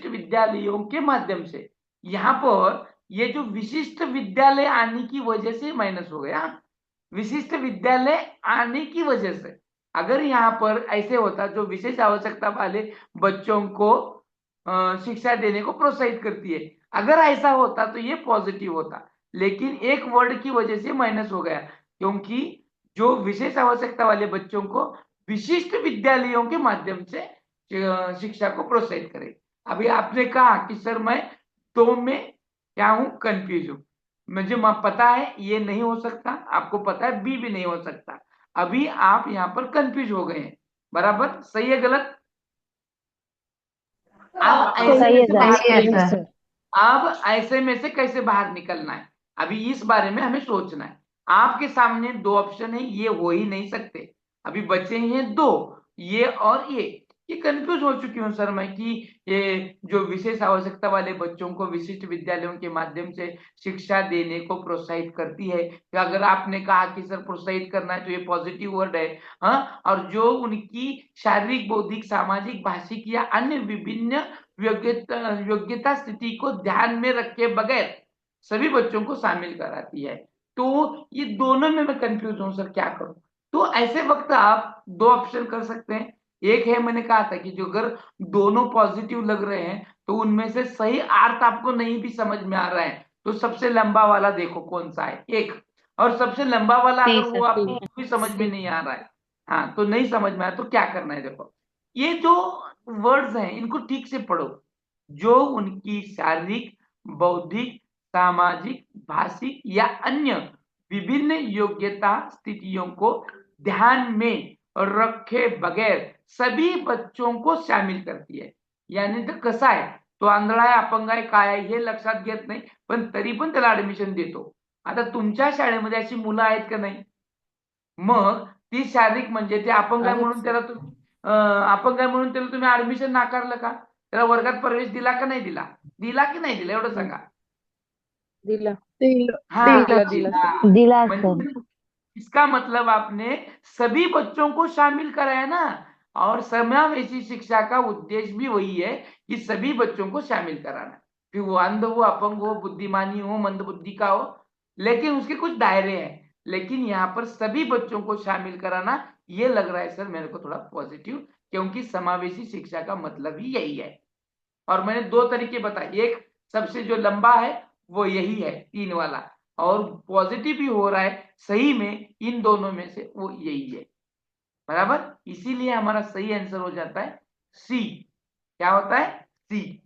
विद्यालयों के माध्यम से, यहाँ पर ये जो विशिष्ट विद्यालय आने की वजह से माइनस हो गया, विशिष्ट विद्यालय आने की वजह से। अगर यहाँ पर ऐसे होता, जो विशेष आवश्यकता वाले बच्चों को शिक्षा देने को प्रोत्साहित करती है, अगर ऐसा होता तो ये पॉजिटिव होता, लेकिन एक वर्ड की वजह से माइनस हो गया, क्योंकि जो विशेष आवश्यकता वाले बच्चों को विशिष्ट विद्यालयों के माध्यम से शिक्षा को प्रोत्साहित करे। अभी आपने कहा कि सर मैं दो में क्या हूं, कंफ्यूज हूं, मुझे पता है ये नहीं हो सकता, आपको पता है बी भी नहीं हो सकता, अभी आप यहाँ पर कंफ्यूज हो गए हैं, बराबर? सही है गलत? अब ऐसे में से बाहर, अब ऐसे में से कैसे बाहर निकलना है, अभी इस बारे में हमें सोचना है। आपके सामने दो ऑप्शन है, ये हो ही नहीं सकते, अभी बचे ही हैं दो, ये और ये कंफ्यूज हो चुकी हूँ सर मैं कि ये जो विशेष आवश्यकता वाले बच्चों को विशिष्ट विद्यालयों के माध्यम से शिक्षा देने को प्रोत्साहित करती है, तो अगर आपने कहा कि सर प्रोत्साहित करना है तो ये पॉजिटिव वर्ड है। हाँ, और जो उनकी शारीरिक, बौद्धिक, सामाजिक, भाषिक या अन्य विभिन्न योग्यता स्थिति को ध्यान में रखे बगैर सभी बच्चों को शामिल कराती है। तो ये दोनों में मैं कंफ्यूज हूं सर, क्या करूं? तो ऐसे वक्त आप दो ऑप्शन कर सकते हैं। एक है, मैंने कहा था कि जो अगर दोनों पॉजिटिव लग रहे हैं तो उनमें से सही अर्थ आपको नहीं भी समझ में आ रहा है तो सबसे लंबा वाला देखो कौन सा है, एक। और सबसे लंबा वाला सी अगर वो सर, आपको भी समझ में नहीं आ रहा है, हाँ, तो नहीं समझ में आया तो क्या करना है, देखो ये जो वर्ड्स हैं इनको ठीक से पढ़ो। जो उनकी शारीरिक, बौद्धिक, सामाजिक, भाषिक या अन्य विभिन्न योग्यता स्थितियों को ध्यान में रखे बगैर सभी बच्चों को शामिल करती है। याने तो कसा आहे, तो आंधळा आहे, अपंग आहे, काय आहे हे लक्षात घेत नाही, पण तरी पण त्याला ऍडमिशन देतो. आता तुमच्या शाळेमध्ये अशी मुलं आहेत का नाही? मग ती शारीरिक म्हणजे ते अपंग आहे म्हणून त्याला तुम्ही अपंग आहे म्हणून त्याला तुम्ही ऍडमिशन नाकारलं का? त्याला वर्गात प्रवेश दिला का नाही दिला? दिला की नाही दिला एवढं सांगा. दिला हाँ दिला दिला. दिला सर। मतलब इसका मतलब आपने सभी बच्चों को शामिल कराया ना, और समावेशी शिक्षा का उद्देश्य भी वही है कि सभी बच्चों को शामिल कराना, फिर वो अंध हो, अपंग हो, बुद्धिमानी हो, मंदबुद्धि का हो, लेकिन उसके कुछ दायरे हैं। लेकिन यहाँ पर सभी बच्चों को शामिल कराना, ये लग रहा है सर मेरे को थोड़ा पॉजिटिव, क्योंकि समावेशी शिक्षा का मतलब ही यही है। और मैंने दो तरीके बताए, एक सबसे जो लंबा है वो यही है 3 वाला, और पॉजिटिव भी हो रहा है सही में इन दोनों में से वो यही है, बराबर। इसीलिए हमारा सही आंसर हो जाता है सी। क्या होता है? सी।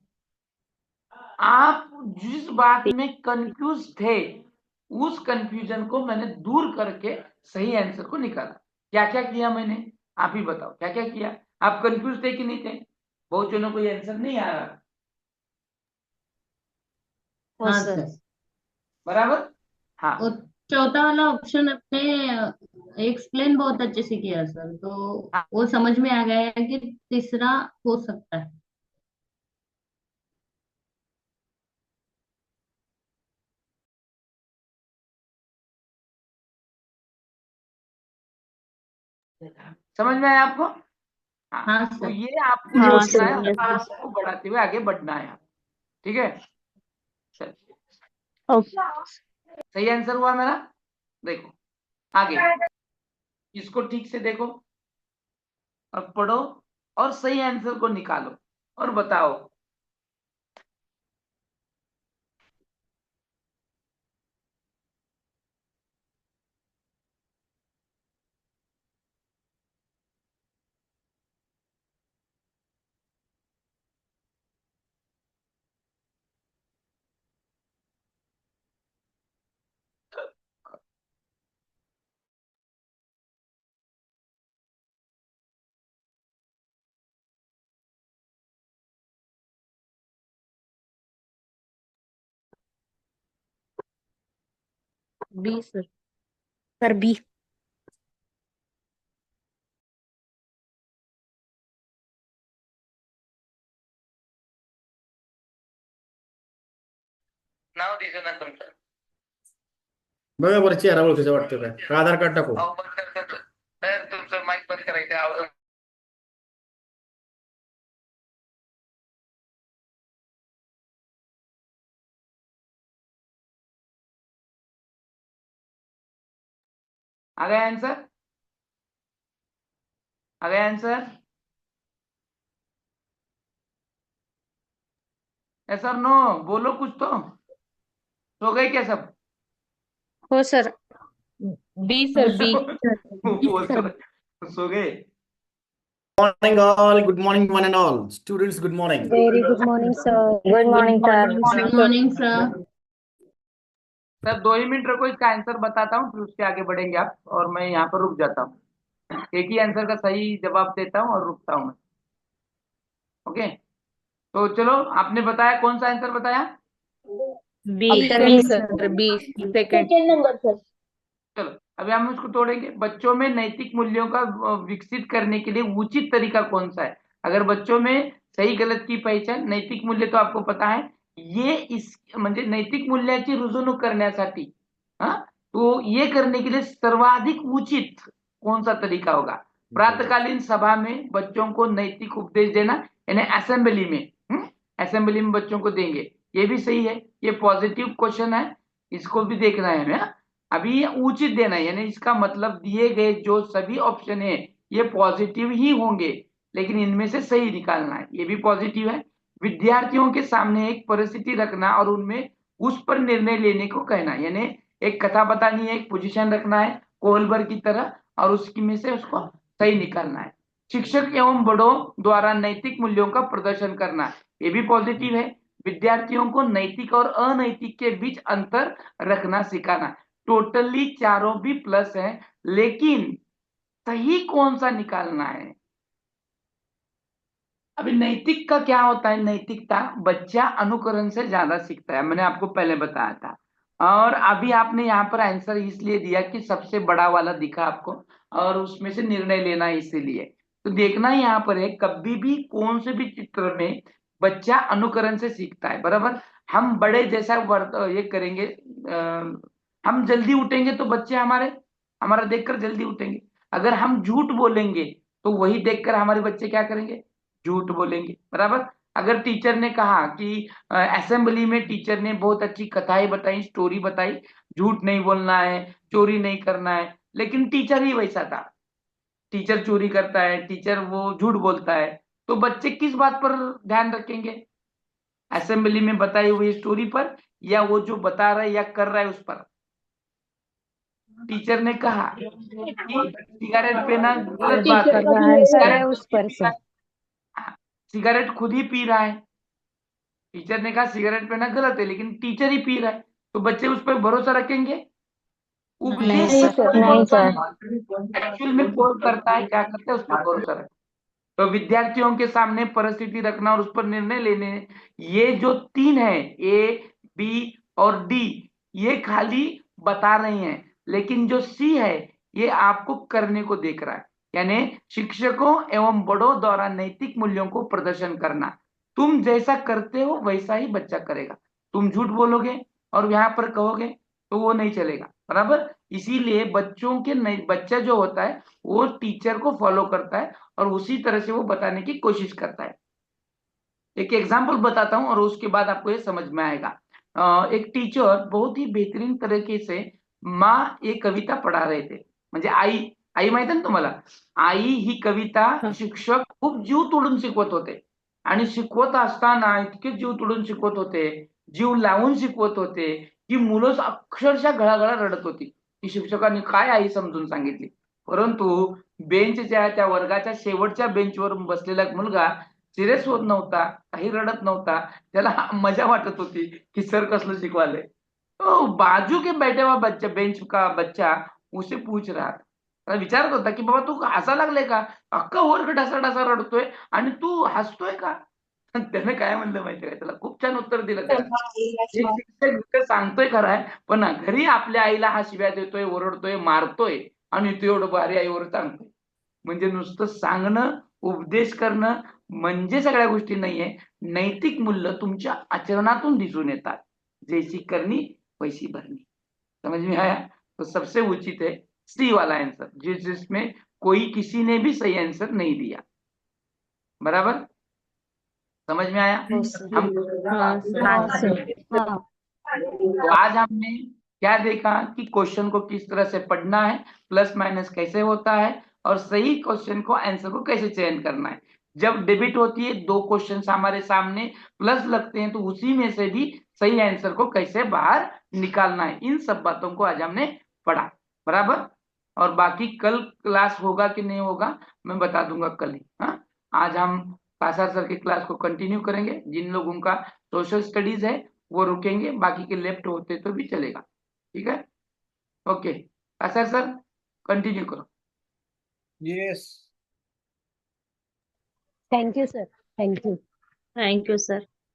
आप जिस बात में कंफ्यूज थे उस कंफ्यूजन को मैंने दूर करके सही आंसर को निकाला। क्या क्या किया मैंने, आप ही बताओ क्या क्या किया? आप कंफ्यूज थे कि नहीं थे? बहुत जनों को ये आंसर नहीं आ रहा, हाँ सर। बराबर। हाँ और चौथा वाला ऑप्शन अपने एक्सप्लेन बहुत अच्छे से किया सर, तो वो समझ में आ गया है कि तीसरा हो सकता है। समझ में आया आपको? हाँ, हाँ तो सर। ये आपको हाँ सोचना है सर। और आपको बढ़ाते हुए आगे बढ़ना है। ठीक है, चलिए सही आंसर हुआ मेरा। देखो आगे इसको ठीक से देखो और पढ़ो और सही आंसर को निकालो और बताओ। B sir. Sir B. नाव दिसे ना तुमचं? बघा बरं चेहरा ओळखीचा वाटतो काय? का आधार कार्ड टाकू? अहो बंद करतो तर तुमचं माईक बंद करायचं आवाज. आ गया आंसर? आ गया आंसर? सर नो बोलो कुछ तो। सो गए क्या सब? हो सर। बी सर बी। सो गए। Morning all, good morning one and all students, good morning. Very good morning sir. Good morning sir. Good morning sir. Sir 2 ही मिनट रखो, इसका आंसर बताता हूँ फिर उसके आगे बढ़ेंगे आप, और मैं यहाँ पर रुक जाता हूँ। एक ही आंसर का सही जवाब देता हूँ और रुकता हूँ मैं। ओके, तो चलो आपने बताया, कौन सा आंसर बताया? B sir B second. Second number sir. चलो अभी हम उसको तोड़ेंगे। बच्चों में नैतिक मूल्यों का विकसित करने के लिए उचित तरीका कौन सा है? अगर बच्चों में सही गलत की पहचान, नैतिक मूल्य तो आपको पता है, ये इस म्हणजे नैतिक मूल्याची रुजवणूक करण्यासाठी, हाँ, तो ये करने के लिए सर्वाधिक उचित कौन सा तरीका होगा? प्रातकालीन सभा में बच्चों को नैतिक उपदेश देना, यानी असेंबली में, असेंबली में बच्चों को देंगे, ये भी सही है, ये पॉजिटिव क्वेश्चन है, इसको भी देखना है हमें। अभी ये उचित देना है, यानी इसका मतलब दिए गए जो सभी ऑप्शन है ये पॉजिटिव ही होंगे, लेकिन इनमें से सही निकालना है, ये भी पॉजिटिव है। विद्यार्थियों के सामने एक परिस्थिति रखना और उनमें उस पर निर्णय लेने को कहना, यानी एक कथा बतानी है, एक पोजीशन रखना है कोहलबर की तरह, और उसकी में से उसको सही निकालना है। शिक्षक एवं बड़ों द्वारा नैतिक मूल्यों का प्रदर्शन करना, ये भी पॉजिटिव है। विद्यार्थियों को नैतिक और अनैतिक के बीच अंतर रखना सिखाना, टोटली चारों भी प्लस है, लेकिन सही कौन सा निकालना है? अभी नैतिक का क्या होता है, नैतिकता बच्चा अनुकरण से ज्यादा सीखता है, मैंने आपको पहले बताया था। और अभी आपने यहाँ पर आंसर इसलिए दिया कि सबसे बड़ा वाला दिखा आपको और उसमें से निर्णय लेना है, इसीलिए तो देखना यहाँ पर है कभी भी कौन से भी चित्र में बच्चा अनुकरण से सीखता है, बराबर। हम बड़े जैसा ये करेंगे, हम जल्दी उठेंगे तो बच्चे हमारा देखकर जल्दी उठेंगे। अगर हम झूठ बोलेंगे तो वही देखकर हमारे बच्चे क्या करेंगे, झूठ बोलेंगे, बराबर। अगर टीचर ने कहा कि असेंबली में टीचर ने बहुत अच्छी कथाएं बताई, स्टोरी बताई, झूठ नहीं बोलना है, चोरी नहीं करना है, लेकिन टीचर ही वैसा था, टीचर चोरी करता है, टीचर वो झूठ बोलता है, तो बच्चे किस बात पर ध्यान रखेंगे, असेंबली में बताई हुई स्टोरी पर या वो जो बता रहा है या कर रहा है उस पर। टीचर ने कहा कि सिगरेट पीना गलत बात टीचर है, कर रहा है सिगरेट उस पर से। सिगरेट खुद ही पी रहा है, टीचर ने कहा सिगरेट पीना गलत है लेकिन टीचर ही पी रहा है, तो बच्चे उस पर भरोसा रखेंगे। नहीं उपदेश सर। नहीं सर। एक्चुअल में कौन करता है, क्या करता है, उस पर भरोसा रखें। तो विद्यार्थियों के सामने परिस्थिति रखना और उस पर निर्णय लेने, ये जो तीन है, ए बी और डी, ये खाली बता रहे हैं, लेकिन जो सी है ये आपको करने को देख रहा है, यानी शिक्षकों एवं बड़ों द्वारा नैतिक मूल्यों को प्रदर्शन करना। तुम जैसा करते हो वैसा ही बच्चा करेगा। तुम झूठ बोलोगे और यहाँ पर कहोगे तो वो नहीं चलेगा, बराबर। इसीलिए बच्चा जो होता है वो टीचर को फॉलो करता है और उसी तरह से वो बताने की कोशिश करता है। एक एग्जाम्पल बताता हूं और उसके बाद आपको ये समझ में आएगा। एक टीचर बहुत ही बेहतरीन तरीके से माँ एक कविता पढ़ा रहे थे, म्हणजे आई आई माहिती आहे ना तुम्हाला, आई ही कविता शिक्षक खूप जीव तोडून शिकवत होते आणि शिकवत असताना इतके जीव तोडून शिकवत होते, जीव लावून शिकवत होते की मुलं अक्षरशः घळाघळा रडत होती की शिक्षकांनी काय आई समजून सांगितली। परंतु बेंचच्या त्या वर्गाच्या शेवटच्या बेंचवर बसलेला मुलगा सिरियस होत नव्हता, काही रडत नव्हता, त्याला मजा वाटत होती कि सर कसलं शिकवाले। तो बाजू के बैठे हुआ बच्चा, बेंच का बच्चा उसे पूछ रहा था, विचारत होता की बाबा तू हसा लागले का, अख्खा वर्ग ढासा रडतोय आणि तू हसतोय का। त्याने काय म्हणलं माहितीये का, त्याला खूप छान उत्तर दिलं त्याला, एक शिक्षक इथं सांगतोय खरं आहे पण घरी आपल्या आईला हा शिव्या देतोय, ओरडतोय, मारतोय आणि तू एवढं भारी आईवर सांगतोय। म्हणजे नुसतं सांगणं, उपदेश करणं म्हणजे सगळ्या गोष्टी नाहीये, नैतिक मूल्य तुमच्या आचरणातून दिसून येतात। जैसी करनी वैसी भरनी, समझ में आया। तो सबसे उचित है सी वाला आंसर, जिसमें कोई किसी ने भी सही आंसर नहीं दिया, बराबर, समझ में आया। हम तो आज हमने क्या देखा कि क्वेश्चन को किस तरह से पढ़ना है, प्लस माइनस कैसे होता है और सही क्वेश्चन को आंसर को कैसे चयन करना है। जब डेबिट होती है, दो क्वेश्चन हमारे सामने प्लस लगते हैं तो उसी में से भी सही आंसर को कैसे बाहर निकालना है, इन सब बातों को आज हमने पढ़ा, बराबर। और बाकी कल क्लास होगा कि नहीं होगा मैं बता दूंगा कल ही। हाँ, आज हम कासार सर की क्लास को कंटिन्यू करेंगे। जिन लोगों का सोशल स्टडीज है वो रुकेंगे, बाकी के लेफ्ट होते तो भी चलेगा, ठीक है। ओके कासार सर कंटिन्यू करो। Yes. Thank you sir, thank you. Thank you sir.